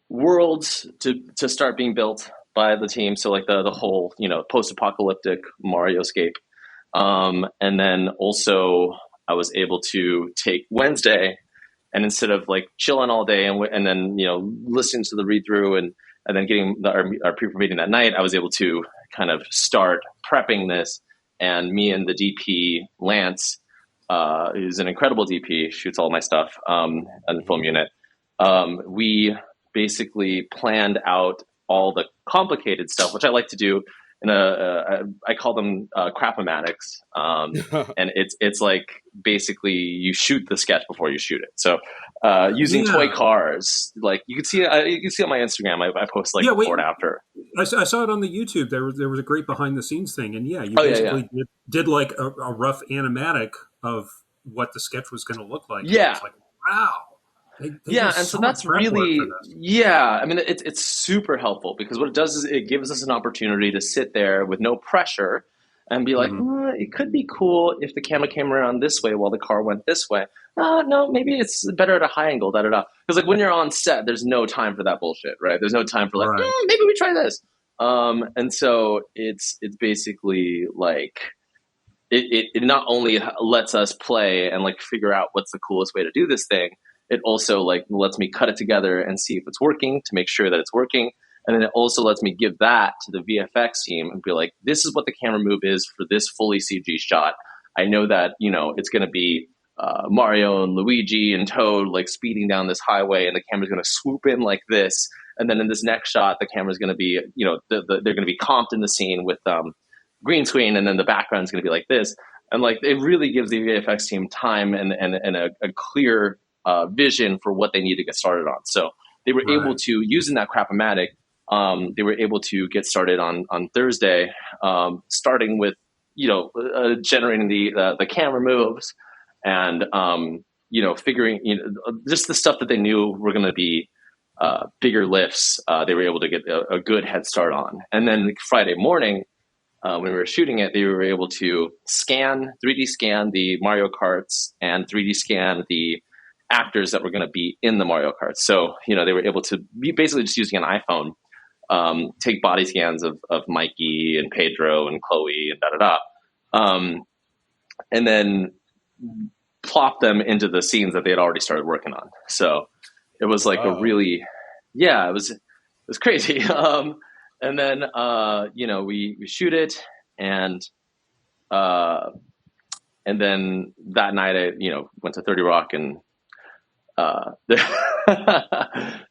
worlds to start being built by the team. So like the whole, post-apocalyptic Mario scape. And then also I was able to take Wednesday, and instead of like chilling all day and then listening to the read through and then getting our pre-pro meeting that night, I was able to kind of start prepping this. And me and the DP Lance, who's an incredible DP, shoots all my stuff and the film unit. We basically planned out all the complicated stuff, which I like to do, I call them crap-o-matics, and it's like basically you shoot the sketch before you shoot it. So using toy cars, like you can see on my Instagram, I post like before and after. I saw it on the YouTube. There was a great behind the scenes thing, and you did like a rough animatic of what the sketch was going to look like. Yeah, it's like wow. And so that's really I mean, it's super helpful because what it does is it gives us an opportunity to sit there with no pressure and be like, it could be cool if the camera came around this way while the car went this way. No, maybe it's better at a high angle. Because like when you're on set, there's no time for that bullshit, right? There's no time for like, maybe we try this. And so it's basically like it not only lets us play and like figure out what's the coolest way to do this thing. It also like lets me cut it together and see if it's working to make sure that it's working. And then it also lets me give that to the VFX team and be like, this is what the camera move is for this fully CG shot. I know that, it's going to be Mario and Luigi and Toad like speeding down this highway and the camera's going to swoop in like this. And then in this next shot, the camera's going to be, they're going to be comped in the scene with green screen. And then the background's going to be like this. And like, it really gives the VFX team time and a clear vision for what they need to get started on. So they were able to, using that crap-o-matic, they were able to get started on Thursday, starting with, generating the camera moves and, figuring, just the stuff that they knew were going to be bigger lifts. They were able to get a good head start on. And then Friday morning, when we were shooting it, they were able to 3D scan the Mario Karts and 3D scan the actors that were going to be in the Mario Kart. So, they were able to be basically just using an iPhone, take body scans of Mikey and Pedro and Chloe and and then plop them into the scenes that they had already started working on. So it was like a really, it was crazy. And then, we shoot it and then that night I, went to 30 Rock and,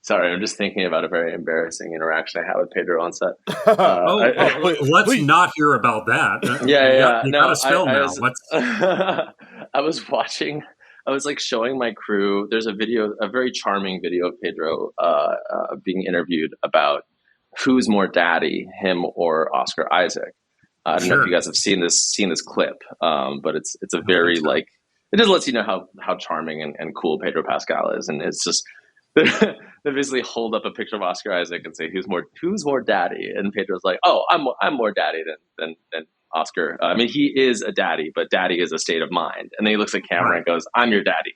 sorry, I'm just thinking about a very embarrassing interaction I had with Pedro on set. Let's not hear about that. You gotta spill now. I was watching. I was like showing my crew. There's a very charming video of Pedro being interviewed about who's more daddy, him or Oscar Isaac. I don't know if you guys have seen this clip, but it's a very like. It just lets you know how charming and cool Pedro Pascal is, and it's just they basically hold up a picture of Oscar Isaac and say who's more daddy, and Pedro's like, oh, I'm more daddy than Oscar. I mean, he is a daddy, but daddy is a state of mind. And then he looks at camera and goes, I'm your daddy,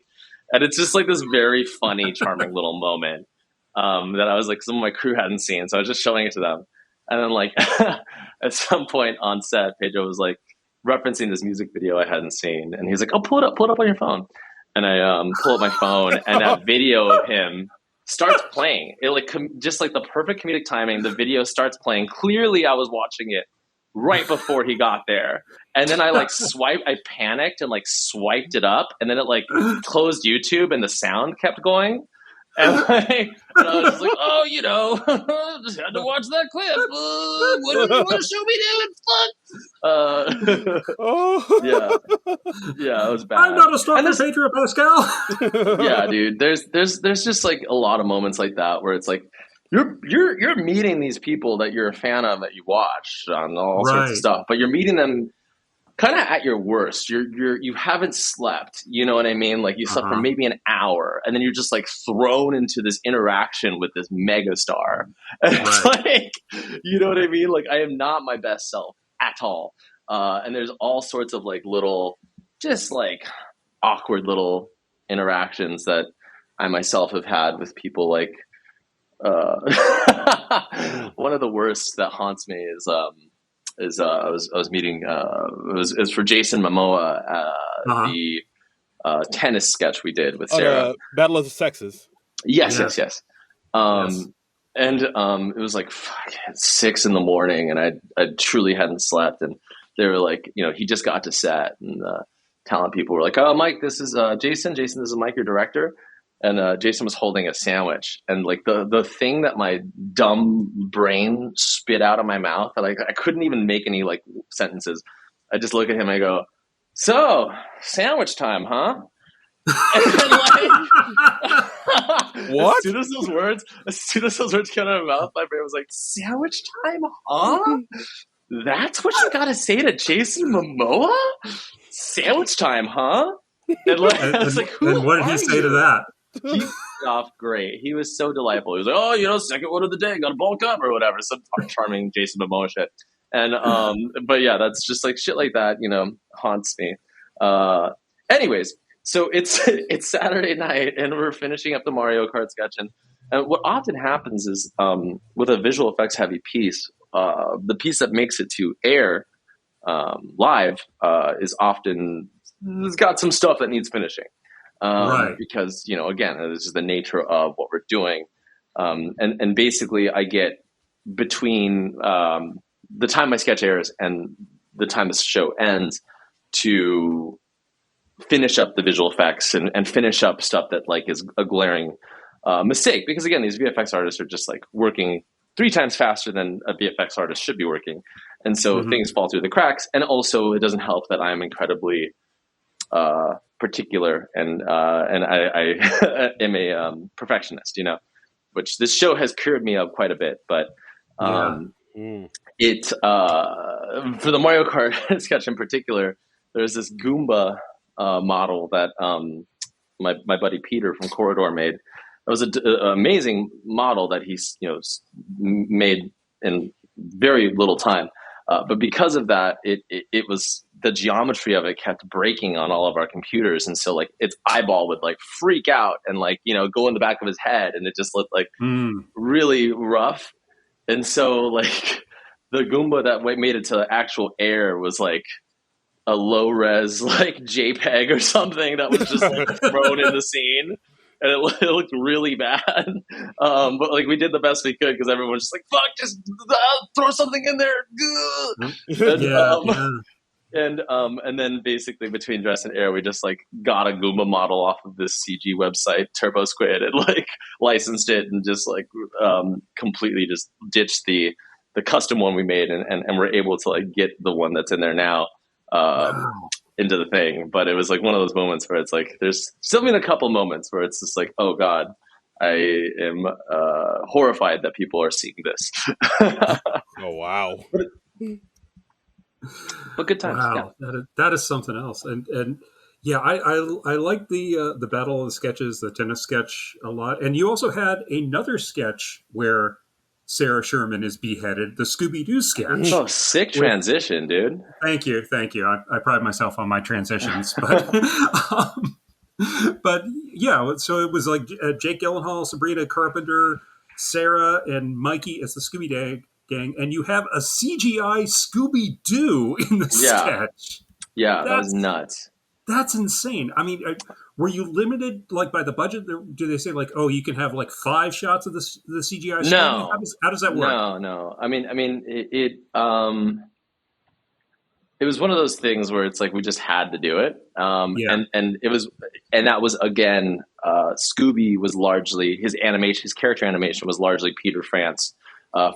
and it's just like this very funny, charming little moment that I was like, some of my crew hadn't seen, so I was just showing it to them, and then like at some point on set, Pedro was like referencing this music video I hadn't seen, and he's like, "Oh, pull it up on your phone." And I pull up my phone, and that video of him starts playing. It like just like the perfect comedic timing. The video starts playing. Clearly, I was watching it right before he got there, and then I like I panicked and like swiped it up, and then it like closed YouTube, and the sound kept going. And I was just like, oh, just had to watch that clip. What do you want to show me doing? Fuck. Yeah, it was bad. I'm not a stalker, Pedro Pascal. Yeah, dude. There's just like a lot of moments like that where it's like you're meeting these people that you're a fan of that you watch on all sorts of stuff, but you're meeting them kind of at your worst. You haven't slept, you know what I mean? Like you slept for maybe an hour, and then you're just like thrown into this interaction with this mega star. And it's like, you know what I mean? Like I am not my best self at all. And there's all sorts of like little, just like awkward little interactions that I myself have had with people. Like one of the worst that haunts me is I was meeting it was for Jason Momoa the tennis sketch we did with Sarah. Battle of the Sexes. Yes. And it was like 6 a.m, and I truly hadn't slept, and they were like, he just got to set, and the talent people were like, oh, Mike, this is Jason. Jason, this is Mike, your director. and Jason was holding a sandwich, and like the thing that my dumb brain spit out of my mouth, like I couldn't even make any like sentences. I just look at him and I go, "So, sandwich time, huh?" And then, like, What? As soon as those words came out of my mouth, my brain was like, "Sandwich time, huh? That's what you got to say to Jason Momoa? Sandwich time, huh?" And like, I was like, "Who and what did he are say you?" to that? He was off great. He was so delightful. He was like, "Oh, second one of the day, got to bulk up or whatever." Some charming Jason Momoa shit. And but yeah, that's just like shit like that, haunts me. Anyways, so it's Saturday night and we're finishing up the Mario Kart sketch, and what often happens is with a visual effects heavy piece, the piece that makes it to air live is often it's got some stuff that needs finishing. Right. Because, again, this is the nature of what we're doing. And basically I get between the time my sketch airs and the time the show ends to finish up the visual effects and finish up stuff that like is a glaring mistake. Because again, these VFX artists are just like working 3 times faster than a VFX artist should be working. And so things fall through the cracks. And also it doesn't help that I'm incredibly particular and I am a perfectionist, which this show has cured me of quite a bit. But it for the Mario Kart sketch in particular, there's this Goomba model that my buddy Peter from Corridor made. It was an amazing model that he's made in very little time. But because of that, it was the geometry of it kept breaking on all of our computers, and so like its eyeball would like freak out and like go in the back of his head, and it just looked like really rough. And so like the Goomba that made it to the actual air was like a low res like JPEG or something that was just like thrown in the scene. And it looked really bad. But like we did the best we could because everyone was just like, fuck, just throw something in there. And then basically between dress and air, we just like got a Goomba model off of this CG website, Turbo Squid, and like licensed it and just like completely just ditched the custom one we made and we're able to like get the one that's in there now. Into the thing. But it was like one of those moments where it's like there's still been a couple moments where it's just like, oh god, I am horrified that people are seeing this. Oh wow. But good times. Wow, yeah. That is something else. And yeah, I like the battle of the sketches, the tennis sketch a lot. And you also had another sketch where Sarah Sherman is beheaded, the Scooby-Doo sketch. Oh, sick transition, dude. Thank you. I pride myself on my transitions, but but yeah. So it was like Jake Gyllenhaal, Sabrina Carpenter, Sarah, and Mikey as the Scooby-Doo gang, and you have a CGI Scooby-Doo in the sketch. Yeah, that was nuts. That's insane. I mean, were you limited like by the budget? Do they say like, oh, you can have like 5 shots of the CGI? No. How does that work? No. I mean, it was one of those things where it's like we just had to do it. And it was, and that was again, Scooby was largely his character animation was largely Peter France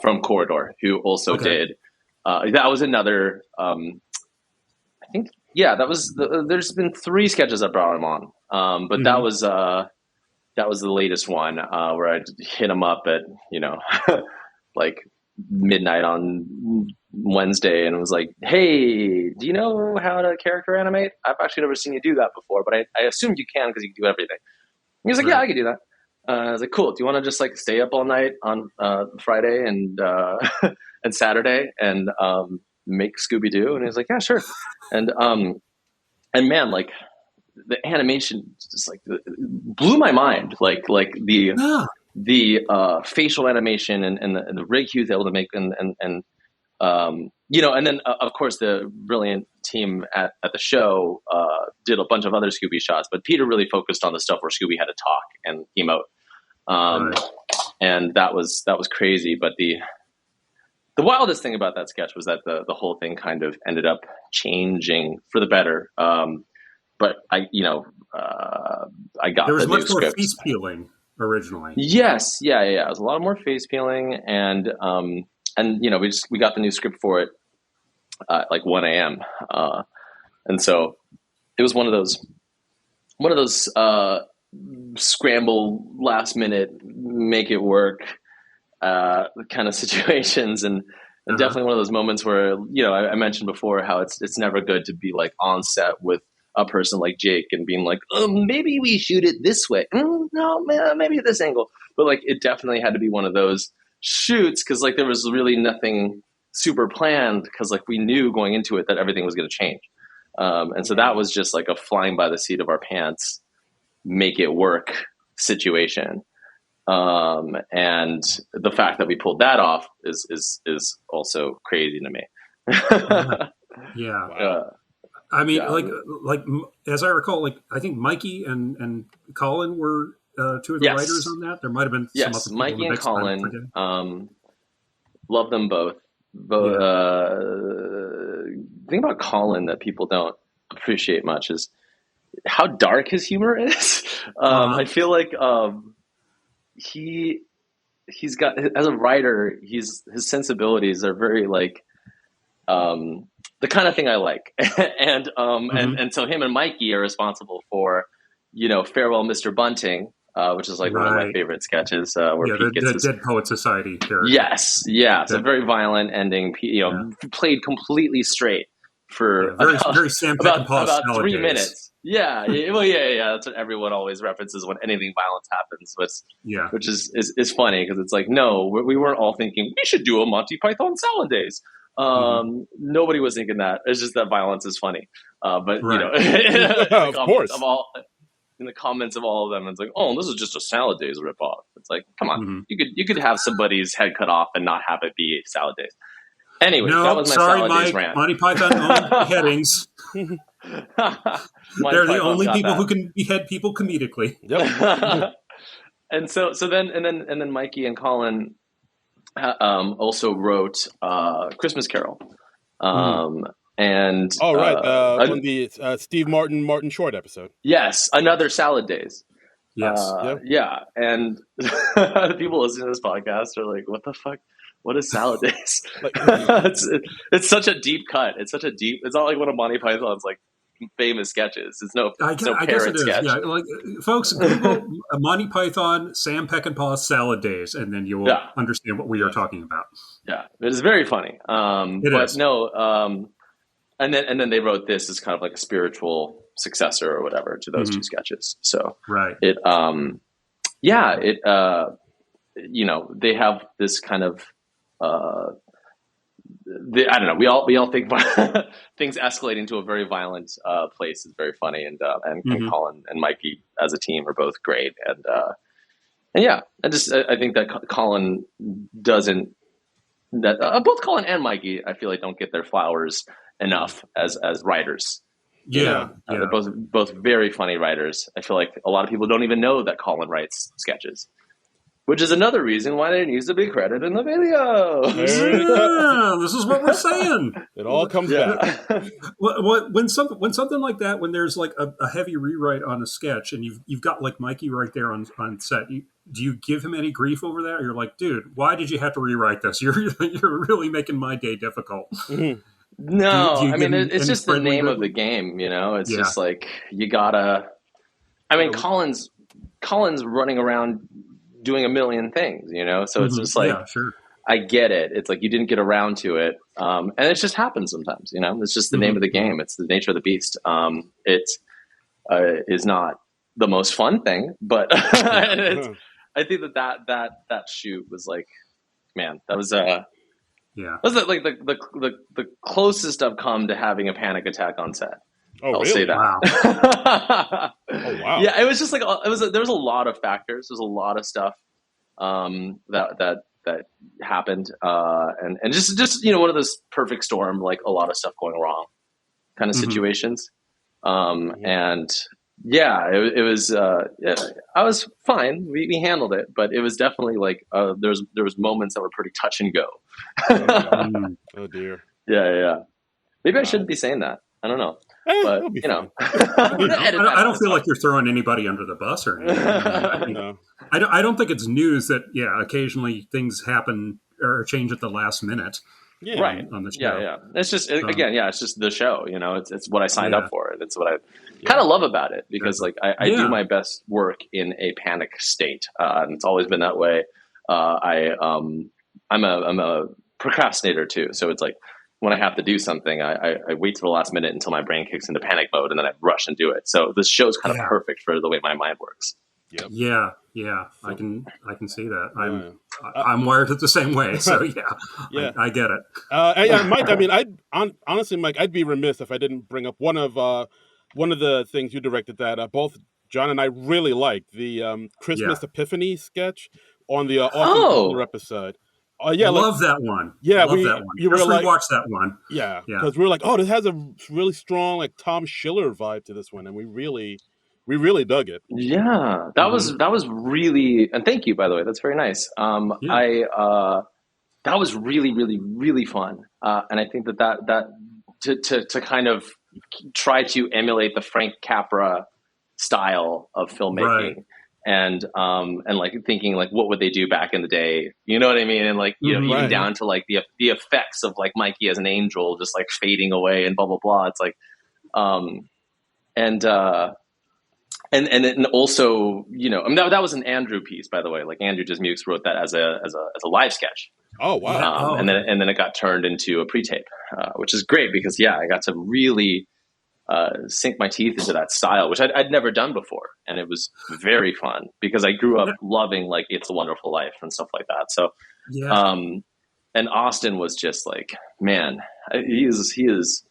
from Corridor, who also did. That was another. I think. Yeah, that was. There's been 3 sketches I brought him on, but that was the latest one where I hit him up at like midnight on Wednesday and was like, "Hey, do you know how to character animate? I've actually never seen you do that before, but I assumed you can because you can do everything." And he was like, "Yeah, I can do that." I was like, "Cool. Do you want to just like stay up all night on Friday and and Saturday and make Scooby-Doo?" And he was like, "Yeah, sure." And man, like the animation just like blew my mind. Like the facial animation and the rig he was able to make and then of course the brilliant team at the show did a bunch of other Scooby shots, but Peter really focused on the stuff where Scooby had to talk and emote. And that was crazy. But the wildest thing about that sketch was that the whole thing kind of ended up changing for the better. But I got There was the new much more script. face peeling originally. Yes, yeah. It was a lot more face peeling, and we got the new script for it at like 1 a.m. And so it was one of those scramble, last minute, make it work kind of situations, and definitely one of those moments where I mentioned before how it's never good to be like on set with a person like Jake and being like, maybe we shoot it this way. No, maybe this angle. But like, it definitely had to be one of those shoots because like there was really nothing super planned because like we knew going into it that everything was going to change. And so that was just like a flying by the seat of our pants, make it work situation. And the fact that we pulled that off is also crazy to me. Yeah. Wow. I mean, like as I recall, like I think Mikey and Colin were two of the writers on that. There might have been some other people Mikey in the and mix, Colin. Love them both. The thing about Colin that people don't appreciate much is how dark his humor is. I feel like he's got, as a writer, his sensibilities are very like the kind of thing I like, and so him and Mikey are responsible for Farewell Mr. Bunting, which is like one of my favorite sketches where Pete gets the Dead Poet Society character. Yes, yeah, it's a very violent ending. Played completely straight for very Sam Peckinpah about 3 days. minutes. Yeah, yeah. That's what everyone always references when anything violent happens. Which is funny because it's like, no, we weren't all thinking we should do a Monty Python Salad Days. Nobody was thinking that. It's just that violence is funny. But of course, in the comments of all of them, it's like, oh, this is just a Salad Days ripoff. It's like, come on, you could have somebody's head cut off and not have it be Salad Days. Anyway, that was my Salad Days rant. Monty Python owned beheadings. They're the only people who can behead people comedically. Yep. And then Mikey and Colin also wrote Christmas Carol. And on the Steve Martin Short episode. Yes, another Salad Days. Yes. Yeah, and the people listening to this podcast are like, "What the fuck? What is Salad Days?" It's such a deep cut. It's not like one of Monty Python's like famous sketches. It's no parrot sketch. Yeah, like folks, Google Monty Python, Sam Peckinpah Salad Days, and then you will understand what we are talking about. Yeah, it is very funny. And then they wrote this as kind of like a spiritual successor or whatever to those two sketches. So it they have this kind of I don't know. We all think things escalating to a very violent place is very funny, and Colin and Mikey as a team are both great, and I think that Colin doesn't. That both Colin and Mikey, I feel like, don't get their flowers enough as writers. They're both very funny writers. I feel like a lot of people don't even know that Colin writes sketches, which is another reason why there needs to be credit in the video. Yeah, this is what we're saying. It all comes back. When something like that, when there's like a heavy rewrite on a sketch, and you've got like Mikey right there on set, do you give him any grief over that? Or you're like, dude, why did you have to rewrite this? You're really making my day difficult. Mm-hmm. No, I mean, it's just the name of the game, It's just like, you gotta. I mean, Colin's running around doing a million things, So it's just like, I get it. It's like you didn't get around to it, and it just happens sometimes. It's just the name of the game. It's the nature of the beast. It is not the most fun thing, but I think that shoot was like, man, that was was like the closest I've come to having a panic attack on set. I'll say that. Wow. Oh wow. Yeah, it was just like there was a lot of factors. There's a lot of stuff that happened, and just one of those perfect storm, like a lot of stuff going wrong kind of situations. And it was I was fine. We handled it, but it was definitely like there was moments that were pretty touch and go. Oh dear. Yeah. Maybe I shouldn't be saying that. I don't know. But it'll be you know, fine. I don't feel like you're throwing anybody under the bus or anything. No. I don't think it's news that occasionally things happen or change at the last minute. Yeah. Right. On the show. Yeah. It's just again, it's just the show. You know, it's what I signed up for. It's what I kind of love about it because like I do my best work in a panic state, and it's always been that way. I'm a procrastinator too, so it's like when I have to do something, I wait to the last minute until my brain kicks into panic mode, and then I rush and do it. So this show's kind of perfect for the way my mind works. Yep. Yeah. I can see that. I'm wired the same way. So I get it. Mike. I mean, honestly, Mike, I'd be remiss if I didn't bring up one of the things you directed that both John and I really liked, the Christmas Epiphany sketch on the Austin Butler episode. Love that one. Yeah, love that one. You Just were like, rewatch that one. Yeah, because we were like, oh, this has a really strong like Tom Schiller vibe to this one, and we really dug it. Yeah, that was really, and thank you, by the way. That's very nice. That was really, really, really fun, and I think that to kind of try to emulate the Frank Capra style of filmmaking, and like thinking like what would they do back in the day? You know what I mean? And like even down to like the effects of like Mikey as an angel just like fading away and blah blah blah. It's like, and also, you know, I mean, that was an Andrew piece, by the way. Like Andrew Dismukes wrote that as a live sketch. Oh wow! And then it got turned into a pre-tape, which is great because I got to really sink my teeth into that style, which I'd never done before, and it was very fun because I grew up loving like It's a Wonderful Life and stuff like that. So, and Austin was just like, man, he is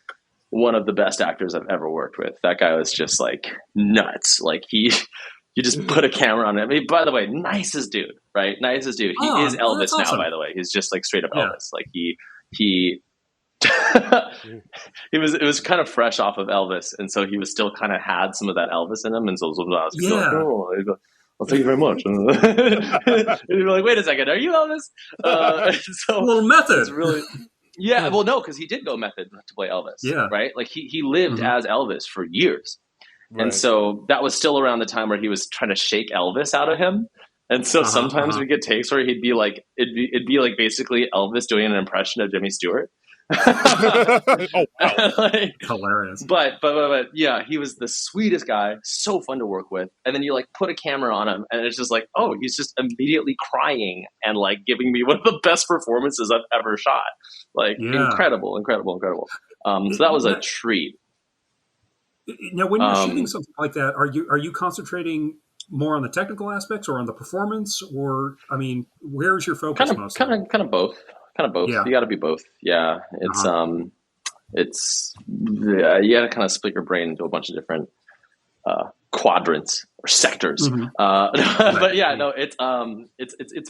one of the best actors I've ever worked with. That guy was just like nuts. Like you just put a camera on him. I mean, by the way, nicest dude, right? Nicest dude. He is Elvis now, awesome. By the way. He's just like straight up Elvis. Like he it was kind of fresh off of Elvis. And so he was still kind of had some of that Elvis in him. And so I was like, oh, well, thank you very much. And you're like, wait a second, are you Elvis? So a little method. It's really... Yeah, well, no, because he did go method to play Elvis, right? Like he lived as Elvis for years, and so that was still around the time where he was trying to shake Elvis out of him. And so sometimes we get takes where he'd be like, it'd be like basically Elvis doing an impression of Jimmy Stewart. Oh, wow. Like, hilarious. But yeah, he was the sweetest guy, so fun to work with. And then you like put a camera on him, and it's just like, oh, he's just immediately crying and like giving me one of the best performances I've ever shot. Like incredible. So that was a treat. Now, when you're shooting something like that, are you concentrating more on the technical aspects or on the performance, or I mean, where's your focus mostly? Kind of both. Yeah. You got to be both. Yeah, it's you got to kind of split your brain into a bunch of different quadrants or sectors. But yeah, no, it's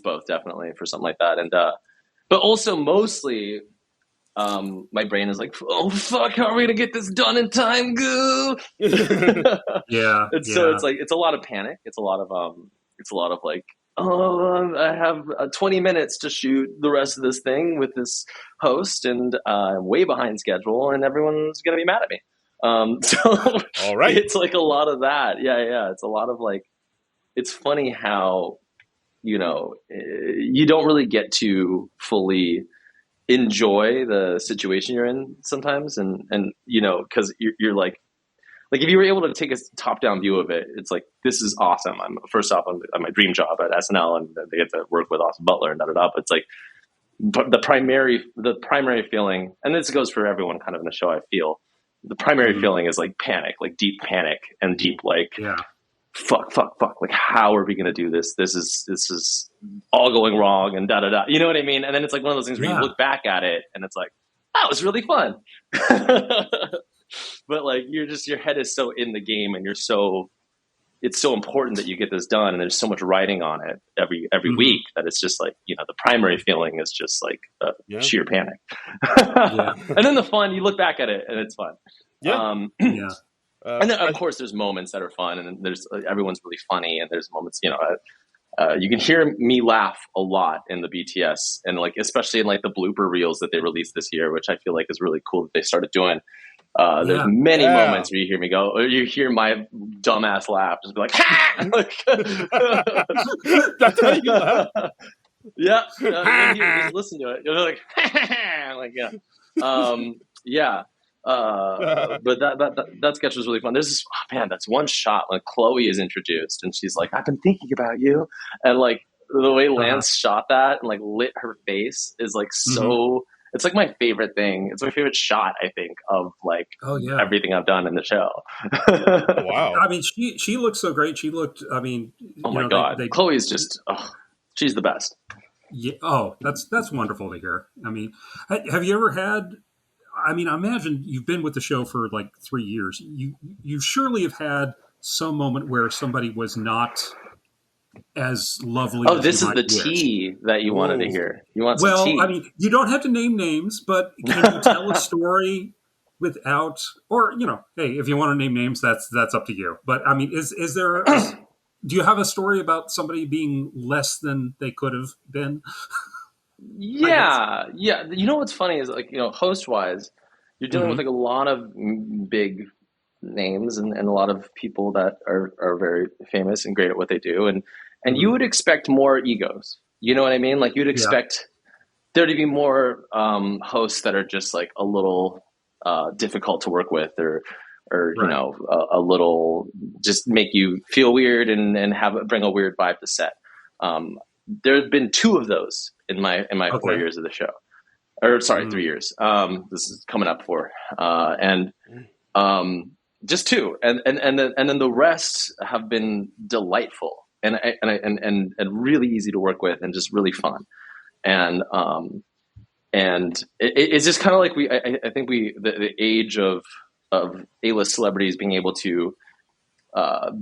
both definitely for something like that, and but also mostly. My brain is like, oh fuck, how are we gonna get this done in time? Go. So it's like it's a lot of panic. It's a lot of like, oh, I have 20 minutes to shoot the rest of this thing with this host, and I'm way behind schedule, and everyone's gonna be mad at me. So all right, it's like a lot of that. Yeah. It's a lot of like, it's funny how, you know, you don't really get to fully enjoy the situation you're in sometimes, and you know, because you're like if you were able to take a top-down view of it, it's like, this is awesome. I'm first off on my dream job at SNL, and they get to work with Austin Butler and da. But it's like, but the primary feeling, and this goes for everyone kind of in the show, I feel the primary feeling is like panic, like deep panic and deep like fuck. Like, how are we going to do this? This is all going wrong and da. You know what I mean? And then it's like one of those things where you look back at it and it's like, that was really fun. But like, your head is so in the game, and it's so important that you get this done. And there's so much writing on it every week that it's just like, you know, the primary feeling is just like sheer panic. And then the fun, you look back at it and it's fun. And then, of course, there's moments that are fun, and there's everyone's really funny, and there's moments, you know, you can hear me laugh a lot in the BTS, and like especially in like the blooper reels that they released this year, which I feel like is really cool that they started doing. There's Yeah. many moments where you hear me go, or you hear my dumbass laugh, just be like, ha! That's how you laugh. Yeah, just listen to it. You're like, like yeah, yeah. But that sketch was really fun. There's this, oh man, that's one shot when Chloe is introduced and she's like, "I've been thinking about you," and like the way Lance shot that and like lit her face is like so. It's like my favorite thing. It's my favorite shot, I think, of like everything I've done in the show. Oh, wow. I mean, she looked so great. She looked. I mean, oh my god, Chloe's just. Oh, she's the best. Yeah. Oh, that's wonderful to hear. I mean, have you ever had? I mean, I imagine you've been with the show for like 3 years. You surely have had some moment where somebody was not as lovely. Oh, as this you is might the wish. tea that you wanted to hear. You want some tea? I mean, you don't have to name names, but can you tell a story without, or hey, if you want to name names, that's up to you. But I mean, is there? Do you have a story about somebody being less than they could have been? Yeah. You know what's funny is like host wise, you're dealing with like a lot of big names and a lot of people that are very famous and great at what they do, and you would expect more egos. You know what I mean? Like you'd expect there to be more hosts that are just like a little difficult to work with, or a little just make you feel weird and bring a weird vibe to set. There have been 2 of those in my 4 years of the show, or sorry, 3 years. This is coming up 4, and just 2, and then the rest have been delightful and really easy to work with and just really fun. And it's just kind of like I think the age of A-list celebrities being able to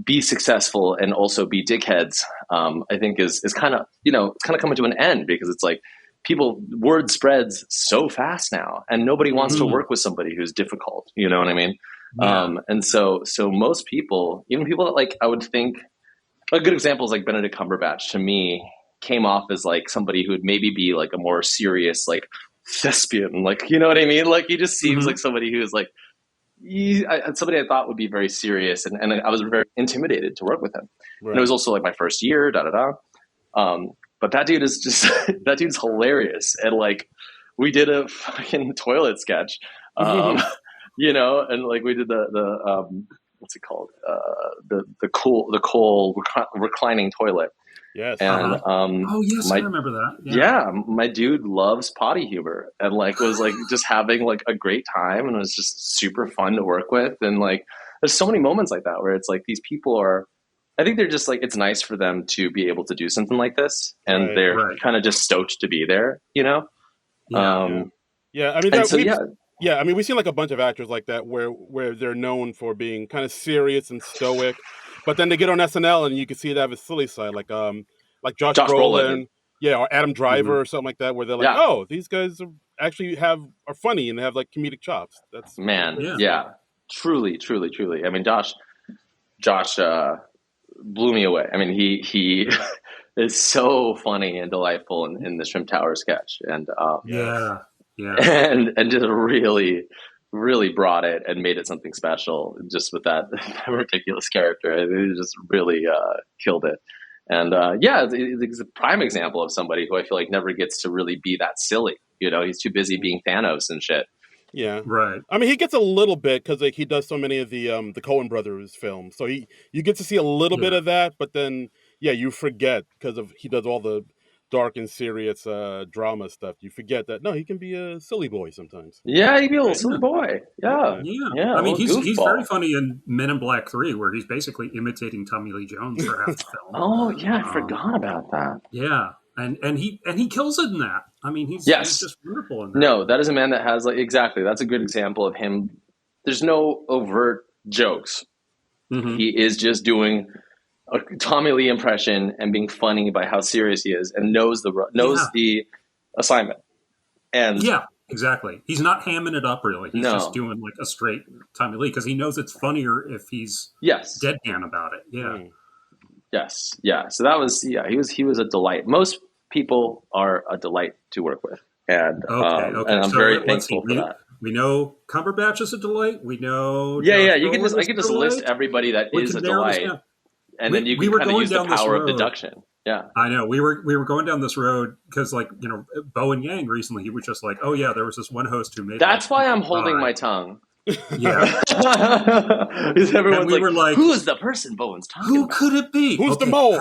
be successful and also be dickheads, I think is kind of it's kind of coming to an end, because it's like word spreads so fast now, and nobody wants to work with somebody who's difficult. You know what I mean? Yeah. And so most people, even people that like I would think, a good example is like Benedict Cumberbatch. To me, came off as like somebody who would maybe be like a more serious like thespian, like you know what I mean? Like he just seems like somebody who's like somebody I thought would be very serious, and I was very intimidated to work with him. Right. And it was also like my first year, but that dude is just that dude's hilarious, and like we did a fucking toilet sketch, and like we did the what's it called, the cool reclining toilet. Yes. And oh yes, I remember that. Yeah, my dude loves potty humor, and like was like just having like a great time, and it was just super fun to work with. And like there's so many moments like that where it's like these people are, I think they're just like, it's nice for them to be able to do something like this, and they're kind of just stoked to be there, Yeah. I mean, we've seen like a bunch of actors like that where they're known for being kind of serious and stoic, but then they get on SNL and you can see they have a silly side, like Josh Brolin, or Adam Driver or something like that, where they're like, oh, these guys are funny and they have like comedic chops. That's truly. I mean, Josh blew me away. I mean, he is so funny and delightful in the Shrimp Tower sketch, and and just really, really brought it and made it something special just with that ridiculous character. It just really killed it. And it's a prime example of somebody who I feel like never gets to really be that silly. He's too busy being Thanos and shit. Yeah, right. I mean, he gets a little bit because like he does so many of the Coen Brothers films, so you get to see a little bit of that, but then you forget because he does all the dark and serious drama stuff. You forget that he can be a silly boy sometimes. Yeah, he can be a little silly boy. Yeah. I mean, he's very funny in Men in Black 3, where he's basically imitating Tommy Lee Jones for half the film. Oh yeah, I forgot about that. Yeah. And he kills it in that. I mean, he's just wonderful in that. No, that is a man that has like, exactly. That's a good example of him. There's no overt jokes. He is just doing a Tommy Lee impression and being funny by how serious he is, and knows the assignment. And exactly. He's not hamming it up really. He's just doing like a straight Tommy Lee, because he knows it's funnier if he's deadpan about it. Yeah. Yes. Yeah. So that was, he was a delight. Most people are a delight to work with. And, and I'm very thankful for that. We know Cumberbatch is a delight. We know Yeah. Josh You can Brolin I is can a just list delight. everybody that We is can a narrow this delight, down. and then you We can were kind of going use the down this power of road. deduction. Yeah. I know we were going down this road because, like, Bowen Yang recently, he was just like, oh yeah, there was this one host who made. That's like, why I'm people holding cry. my tongue. Yeah, Because everyone's and we like, were like, who's the person Bowen's talking who about? could it be? Who's the Okay, mole?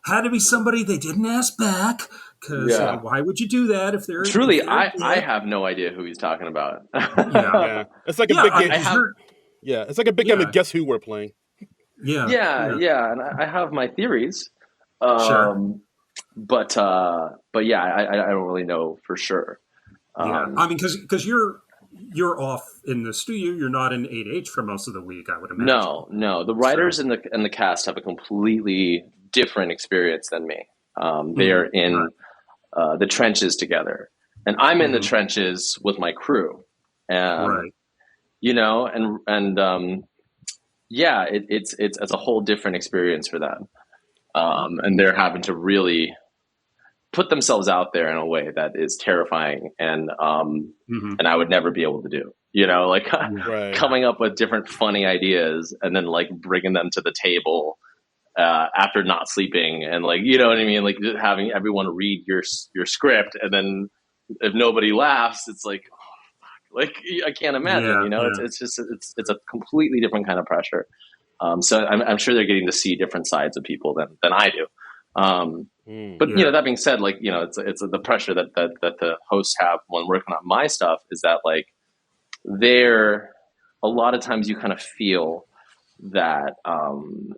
had to be somebody they didn't ask back because Yeah. why would you do that if they're Truly, if they're I dead? have no idea who he's talking about. Yeah, Yeah, it's like a yeah. big I mean, game. I 'cause have, It's like a big game of Guess Who we're playing. yeah, and I have my theories. sure. But yeah, I don't really know for sure. Yeah, I mean, because you're off in the studio. You're not in 8H for most of the week, I would imagine. No. The So, writers and the cast have a completely different experience than me. They are mhm, in the trenches together, and I'm in the trenches with my crew. right. Yeah, it's a whole different experience for them, and they're having to really put themselves out there in a way that is terrifying, and Hmm. I would never be able to do. Like Yeah, Right. coming up with different funny ideas and then like bringing them to the table after not sleeping, and like what I mean, like just having everyone read your script, and then if nobody laughs, it's like I can't imagine. yeah. It's just it's a completely different kind of pressure. So I'm sure they're getting to see different sides of people than I do. But Yeah. that being said, like it's the pressure that the hosts have when working on my stuff is that like they're a lot of times you kind of feel that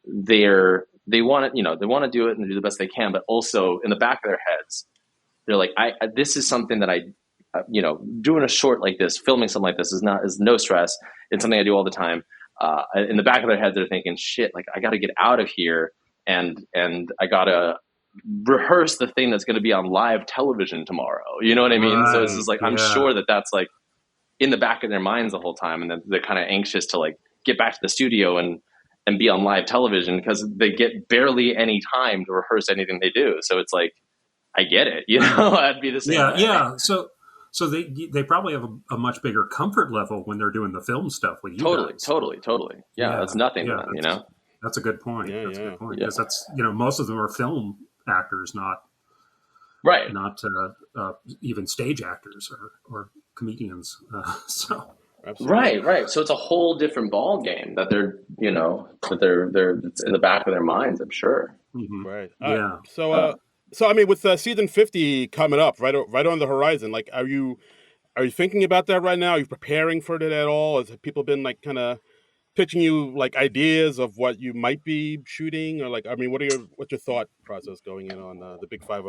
they want to they want to do it and do the best they can, but also in the back of their heads they're like this is something that I doing a short like this, filming something like this is no stress. It's something I do all the time. In the back of their head they're thinking, shit, like I got to get out of here and I got to rehearse the thing that's going to be on live television tomorrow. You know what I mean? So it's Right. just like, I'm Yeah. sure that that's like in the back of their minds the whole time. And then they're kind of anxious to like get back to the studio and be on live television because they get barely any time to rehearse anything they do. So it's like, I get it. I'd be the same Yeah. way. Yeah. So they probably have a much bigger comfort level when they're doing the film stuff with you guys. Totally. Yeah. That's nothing to them, That's a good point. Yeah, That's a yeah. good point Yeah. because that's most of them are film actors, Right. not even stage actors or comedians. So Absolutely. Right. So it's a whole different ball game that they're it's in the back of their minds, I'm sure. Right. yeah. So I mean, with season 50 coming up, right on the horizon, like, are you thinking about that right now? Are you preparing for it at all? Have people been like kind of pitching you like ideas of what you might be shooting, or like, I mean, what's your thought process going in on the Big 50?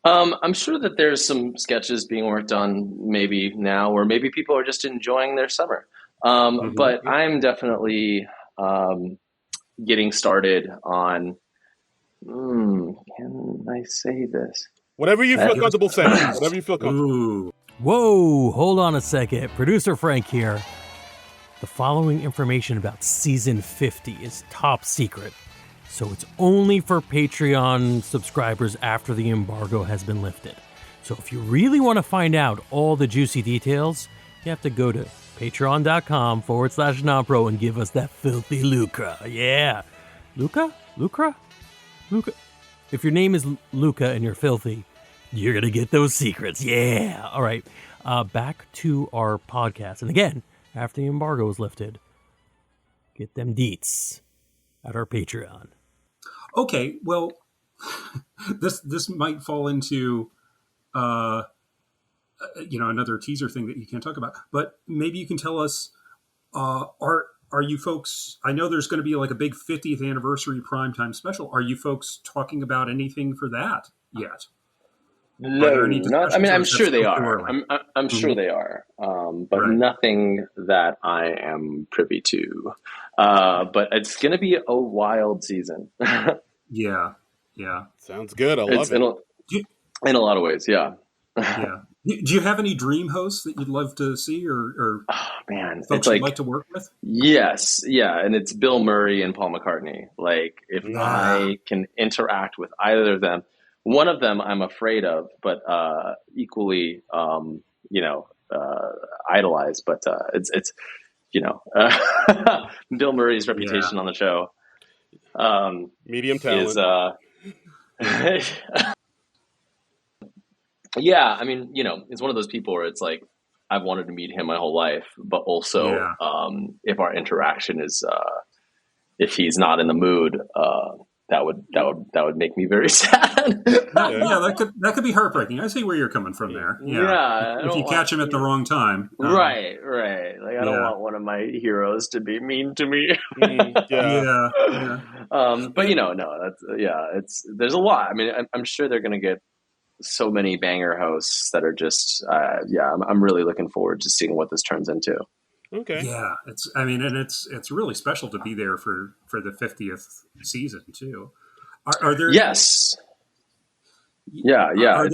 I'm sure that there's some sketches being worked on maybe now, or maybe people are just enjoying their summer. But I'm definitely getting started on. Can I say this? Whatever you feel comfortable saying. Whatever you feel comfortable. Ooh. Whoa, hold on a second. Producer Frank here. The following information about season 50 is top secret, so it's only for Patreon subscribers after the embargo has been lifted. So if you really want to find out all the juicy details, you have to go to patreon.com/nonpro and give us that filthy lucre. Yeah. Lucre? If your name is Luca and you're filthy, you're going to get those secrets. Yeah. All right. Back to our podcast. And again, after the embargo is lifted, get them deets at our Patreon. Okay, well, this might fall into another teaser thing that you can't talk about, but maybe you can tell us are you folks, I know there's going to be like a big 50th anniversary primetime special. Are you folks talking about anything for that yet? No, I mean, I'm sure they are. I'm Mm-hmm. sure they are, but Right. nothing that I am privy to. But it's going to be a wild season. Yeah. Sounds good. I love it. In a lot of ways, yeah. Yeah. Do you have any dream hosts that you'd love to see or Oh, man, folks you'd like to work with? Yes, yeah, and it's Bill Murray and Paul McCartney. Like, if I can interact with either of them, one of them I'm afraid of, but equally, idolize, but it's Bill Murray's reputation on the show medium is talent. yeah. I mean, it's one of those people where it's like I've wanted to meet him my whole life, but also if our interaction is if he's not in the mood, that would make me very sad. that could be heartbreaking. I see where you're coming from there. If you catch him at the wrong time, right. Like I don't want one of my heroes to be mean to me. Yeah. But no, that's there's a lot. I mean, I'm sure they're going to get so many banger hosts that are just I'm really looking forward to seeing what this turns into. Okay. Yeah, it's really special to be there for the 50th season too. Are there? Yes. Yeah. Are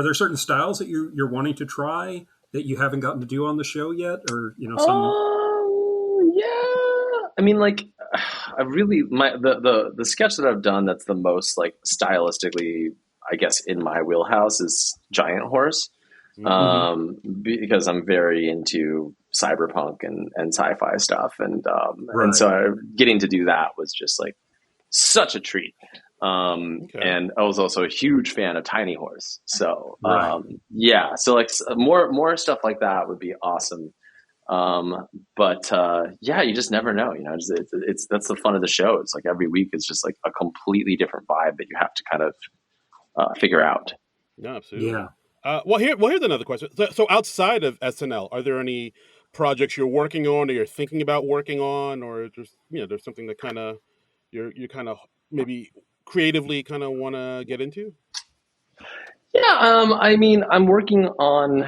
there certain styles that you're wanting to try that you haven't gotten to do on the show yet, or some? Yeah. I mean, like, I really the sketch that I've done that's the most like stylistically, I guess, in my wheelhouse is Giant Horse. Because I'm very into cyberpunk and sci-fi stuff, and so getting to do that was just like such a treat. And I was also a huge fan of Tiny Horse, so so like more stuff like that would be awesome. But you just never know, it's that's the fun of the show. It's like every week is just like a completely different vibe that you have to kind of figure out. No, absolutely. Yeah. Well, here's another question. So outside of SNL, are there any projects you're working on, or you're thinking about working on, or just there's something that kind of you're kind of maybe creatively kind of want to get into? Yeah, I mean, I'm working on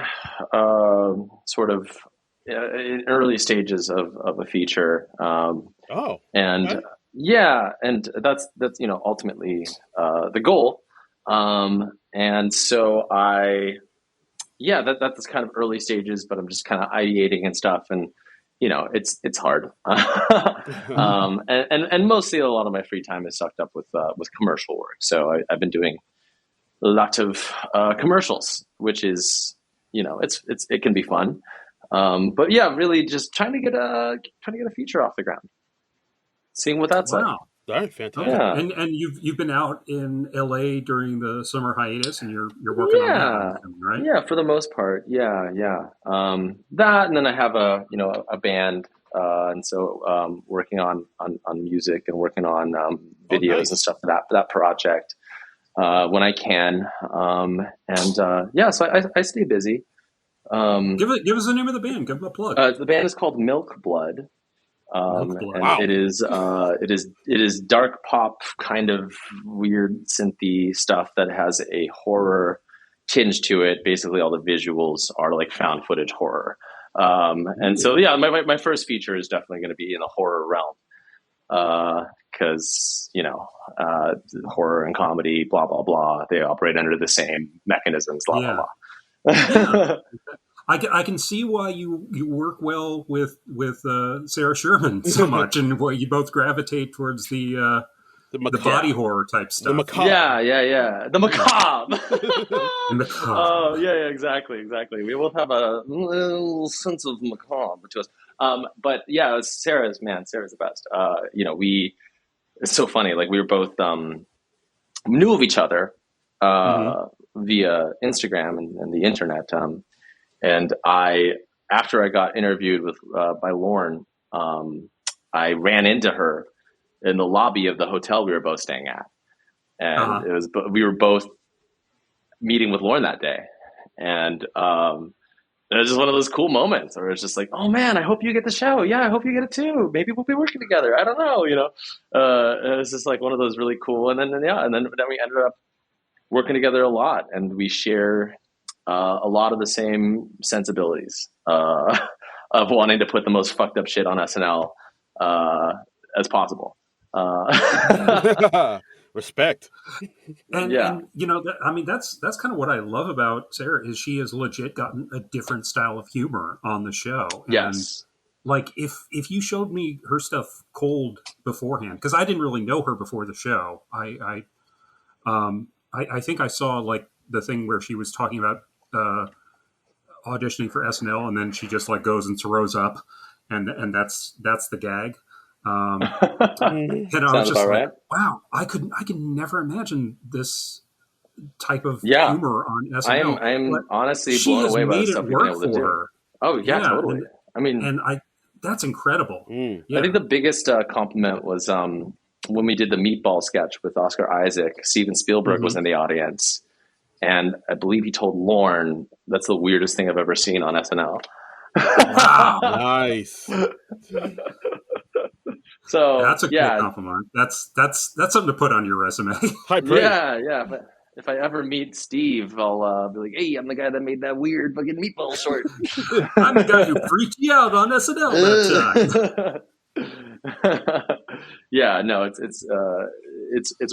sort of in early stages of a feature. And that's ultimately the goal. And so that's kind of early stages, but I'm just kind of ideating and stuff, and it's hard. And mostly a lot of my free time is sucked up with commercial work. So I've been doing a lot of commercials, which is it can be fun. But yeah, really just trying to get a feature off the ground, seeing what that's like. All right, fantastic. Yeah. And you've been out in LA during the summer hihiatus, and you're working on that, right? Yeah, for the most part. Yeah. That, and then I have a band, and so working on music and working on videos and stuff for that project when I can. So I stay busy. Give us the name of the band. Give them a plug. The band is called Milk Blood. And it is dark pop, kind of weird synthy stuff that has a horror tinge to it. Basically, all the visuals are like found footage horror. And so, my first feature is definitely going to be in the horror realm. Because horror and comedy, blah blah blah, they operate under the same mechanisms. Blah blah blah. I can see why you work well with Sarah Sherman so much, and why you both gravitate towards the body horror type stuff. The macabre. Yeah. The macabre. The macabre. Oh, yeah, exactly. We both have a little sense of macabre to us. But yeah, Sarah's the best. It's so funny. Like we were both knew of each other via Instagram and the internet. And after I got interviewed by Lauren, I ran into her in the lobby of the hotel we were both staying at, and we were both meeting with Lauren that day, and it was just one of those cool moments where it's just like, oh man, I hope you get the show. Yeah, I hope you get it too. Maybe we'll be working together. I don't know, it was just like one of those really cool. And then we ended up working together a lot, and we share a lot of the same sensibilities of wanting to put the most fucked up shit on SNL as possible. Respect. And that's kind of what I love about Sarah, is she has legit gotten a different style of humor on the show. And yes. Like if you showed me her stuff cold beforehand, because I didn't really know her before the show. I think I saw like the thing where she was talking about auditioning for SNL, and then she just like goes and throws up, and that's the gag. And I was Sounds just about like, right. wow, I could never imagine this type of Yeah. humor on SNL. I'm But honestly she blown has away by the made it stuff we've been work able to for do. her. Oh yeah, Yeah, totally. I mean, and that's incredible. I think the biggest compliment was when we did the meatball sketch with Oscar Isaac. Steven Spielberg was in the audience, and I believe he told Lorne, "That's the weirdest thing I've ever seen on SNL." Wow, Nice. So that's a cool compliment. That's something to put on your resume. High praise. Yeah. But if I ever meet Steve, I'll be like, "Hey, I'm the guy that made that weird fucking meatball short." I'm the guy who freaked you out on SNL that time. Yeah, no, it's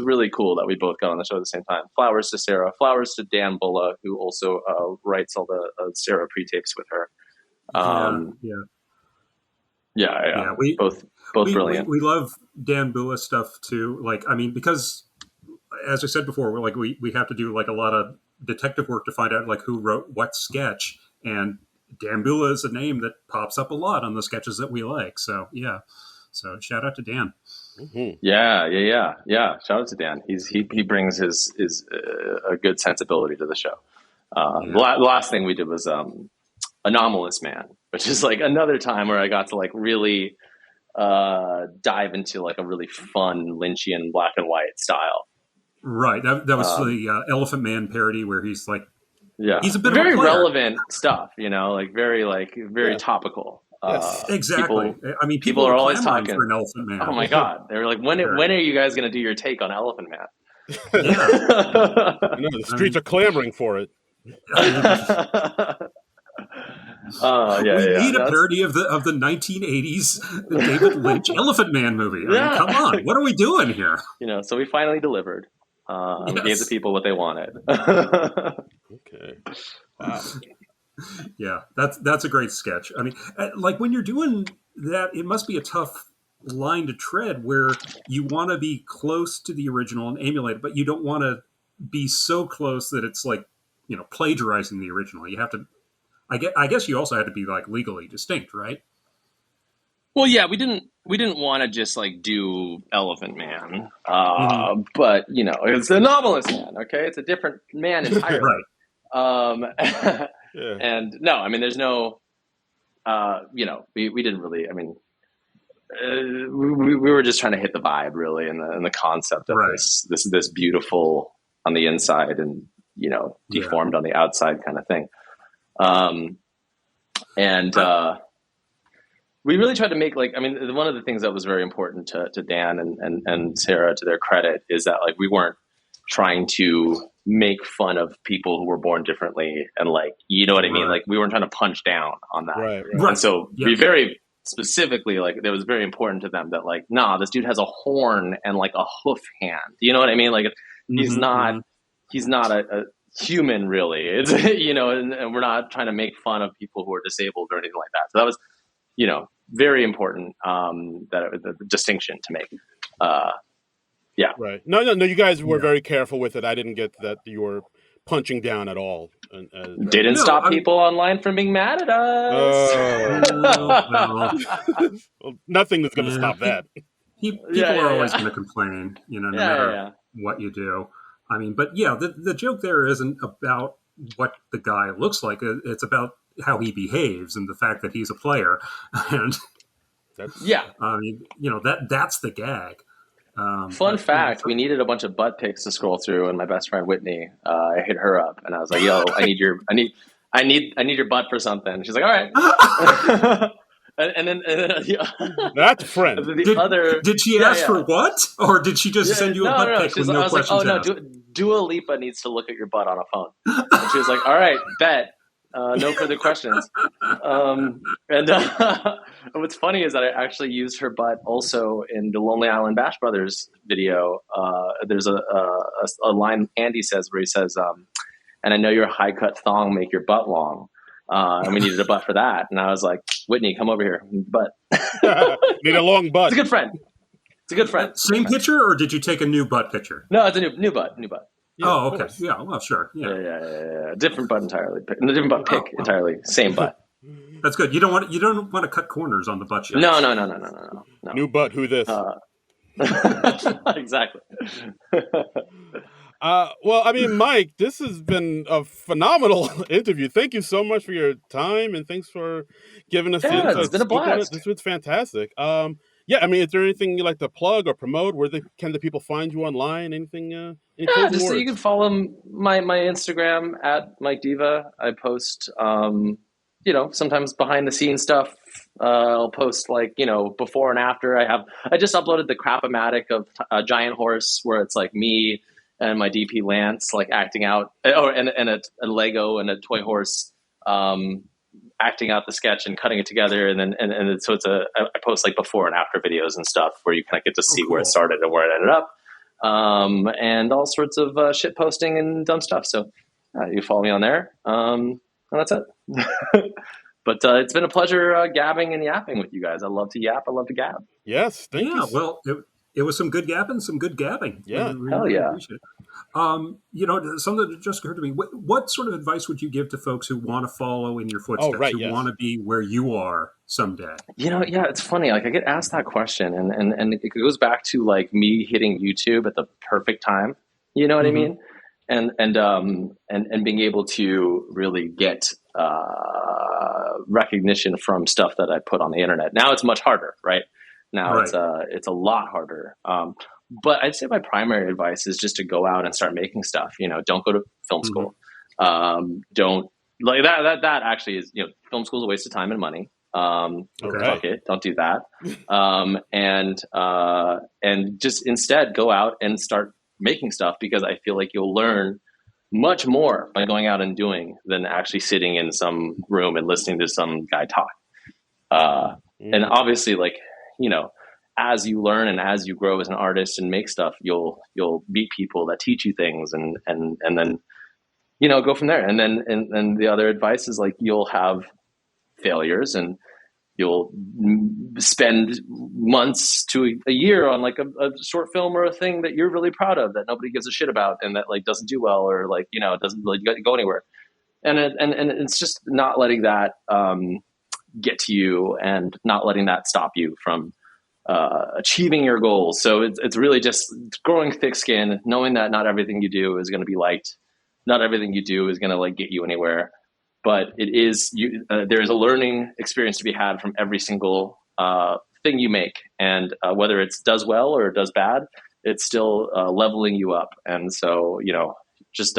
really cool that we both got on the show at the same time. Flowers to Sarah, flowers to Dan Bulla, who also writes all the Sarah pre-tapes with her. Yeah. We both brilliant. We love Dan Bulla stuff too. Like, I mean, because as I said before, we're like we have to do like a lot of detective work to find out like who wrote what sketch, and Dan Bulla is a name that pops up a lot on the sketches that we like. So yeah, so shout out to Dan. Mm-hmm. Yeah. Shout out to Dan. He brings his a good sensibility to the show. The last thing we did was Anomalous Man, which is like another time where I got to like really dive into like a really fun Lynchian black and white style. Right. That was the Elephant Man parody where he's like, he's a bit very of a relevant stuff, like very topical. Yes. Exactly. I mean, people are always talking for an Elephant Man. Oh my God. They were like, when are you guys going to do your take on Elephant Man? Yeah. The streets are clamoring for it. We need a parody of the 1980s David Lynch Elephant Man movie. I mean, come on, what are we doing here? So we finally delivered. And we gave the people what they wanted. Okay. Wow. Yeah, that's a great sketch. I mean, like when you're doing that, it must be a tough line to tread where you want to be close to the original and emulate it, but you don't want to be so close that it's like, plagiarizing the original. You have to. I guess you also had to be like legally distinct, right? Well, yeah, we didn't want to just like do Elephant Man, but it's Anomalous Man. Okay, it's a different man entirely. Right. And no, I mean, there's no, we didn't really. I mean, we were just trying to hit the vibe really, and the concept of this beautiful on the inside and deformed on the outside kind of thing. We really tried to make one of the things that was very important to Dan and Sarah, to their credit, is that like we weren't trying to make fun of people who were born differently and like, you know what I mean? Like we weren't trying to punch down on that. Right. And so we very specifically, like it was very important to them that like, nah, this dude has a horn and like a hoof hand. You know what I mean? Like he's not a human really. It's, and we're not trying to make fun of people who are disabled or anything like that. So that was, very important, the distinction to make. Yeah. Right. No. You guys were very careful with it. I didn't get that you were punching down at all. Didn't stop people online from being mad at us. Well, nothing is going to stop that. People are always going to complain, no matter what you do. I mean, but the joke there isn't about what the guy looks like. It's about how he behaves and the fact that he's a player. And that's the gag. Fun fact: we needed a bunch of butt pics to scroll through, and my best friend Whitney, I hit her up, and I was like, "Yo, I need your butt for something." And she's like, "All right." and then that's friend. Did she ask for what, or did she just send you a butt pic with no questions asked? Like, Dua Lipa needs to look at your butt on a phone. And she was like, "All right, bet." No further questions. And what's funny is that I actually used her butt also in the Lonely Island Bash Brothers video. There's a line Andy says where he says, "And I know your high cut thong make your butt long." And we needed a butt for that. And I was like, "Whitney, come over here. Butt." Need a long butt. It's a good friend. Same picture, or did you take a new butt picture? No, it's a new butt. Yeah, oh, of okay. course. Yeah, well, sure. Yeah. Yeah. Different butt entirely. Different butt pick wow. entirely. Same butt. That's good. You don't want to cut corners on the butt shots. No. New butt. Who this? Exactly. Well, I mean, Mike, this has been a phenomenal interview. Thank you so much for your time, and thanks for giving us the Yeah, inside it's been a scoop on it. blast. This was fantastic. Yeah, I mean, is there anything you like to plug or promote? Can the people find you online? Anything? Any Yeah, closing just so words? you can follow my Instagram at Mike Diva. I post, sometimes behind the scenes stuff. I'll post like, before and after. I just uploaded the crap-o-matic of a giant horse where it's like me and my DP Lance like acting out, and a Lego and a toy horse acting out the sketch and cutting it together, and so I post like before and after videos and stuff where you kind of get to see where it started and where it ended up, and all sorts of shit posting and dumb stuff. So you follow me on there, and that's it. But it's been a pleasure gabbing and yapping with you guys. I love to yap. I love to gab. Yes, thank you. Well, it was some good yapping, some good gabbing. Yeah, hell yeah. Appreciate it. Something that just occurred to me. What sort of advice would you give to folks who want to follow in your footsteps, who want to be where you are someday? Yeah, it's funny. Like I get asked that question, and it goes back to like me hitting YouTube at the perfect time. You know what I mean? And being able to really get recognition from stuff that I put on the internet. Now it's much harder, right? Now it's a lot harder. But I'd say my primary advice is just to go out and start making stuff. Don't go to film school. Don't like that actually is, film school is a waste of time and money. Fuck it. Don't do that. And just instead go out and start making stuff, because I feel like you'll learn much more by going out and doing than actually sitting in some room and listening to some guy talk. And obviously, like, as you learn and as you grow as an artist and make stuff, you'll meet people that teach you things, and then, go from there. And then the other advice is like, you'll have failures and you'll spend months to a year on like a short film or a thing that you're really proud of that nobody gives a shit about and that like doesn't do well, or like, it doesn't really go anywhere. And it's just not letting that get to you and not letting that stop you from achieving your goals. So it's really just growing thick skin, knowing that not everything you do is going to be liked. Not everything you do is going to like get you anywhere, but it is there's a learning experience to be had from every single thing you make. And whether it does well or it does bad, it's still leveling you up. And so, just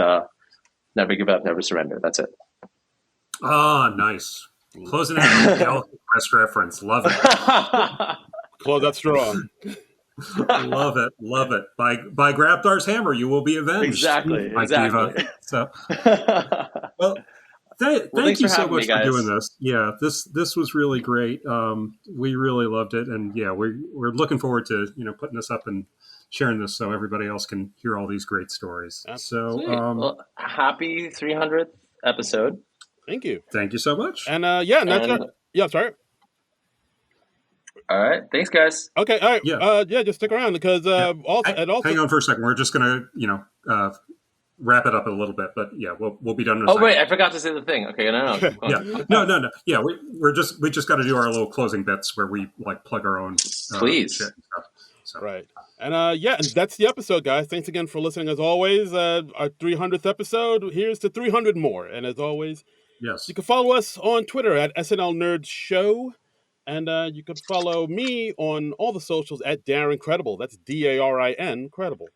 never give up, never surrender. That's it. Ah, nice. Closing out with the Galaxy Quest reference. Love it. Close that strong. Love it. By Grabthar's hammer, you will be avenged. Exactly. Diva. So, well, thank you so much for doing this. Yeah, this was really great. We really loved it, and yeah, we're looking forward to putting this up and sharing this so everybody else can hear all these great stories. So, well, happy 300th episode. Thank you. Thank you so much. And sorry. All right. Thanks, guys. Okay. All right. Yeah. Just stick around because also hang on for a second. We're just gonna wrap it up a little bit, but yeah, we'll be done in a second. Wait, I forgot to say the thing. Okay, no. No. Yeah, we just got to do our little closing bits where we like plug our own please shit and stuff. So. Right. And and that's the episode, guys. Thanks again for listening. As always, our 300th episode. Here's to 300 more. And as always, yes, you can follow us on Twitter at SNL Nerd Show. And you can follow me on all the socials at Darren Credible. That's DARIN Credible.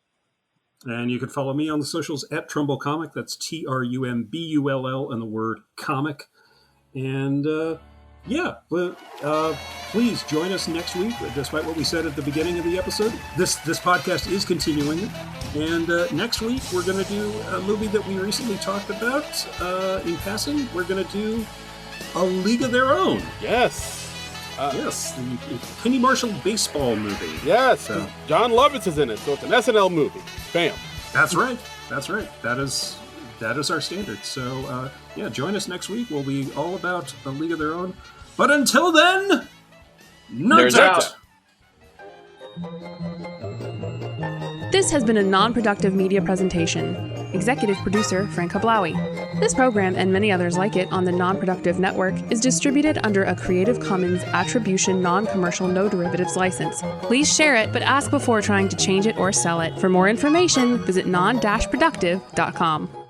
And you can follow me on the socials at Trumbull Comic. That's TRUMBULL and the word comic. And please join us next week. Despite what we said at the beginning of the episode, this podcast is continuing. And next week we're going to do a movie that we recently talked about in passing. We're going to do A League of Their Own. Yes. Yes, the Penny Marshall baseball movie. Yes, so. John Lovitz is in it, so it's an SNL movie. Bam. That's right. That is our standard. So, join us next week. We'll be all about A League of Their Own. But until then, nerds out. This has been a non-productive media presentation. Executive producer Frank Hablawi. This program and many others like it on the Non-Productive Network is distributed under a Creative Commons Attribution Non-Commercial No Derivatives license. Please share it, but ask before trying to change it or sell it. For more information, visit non-productive.com.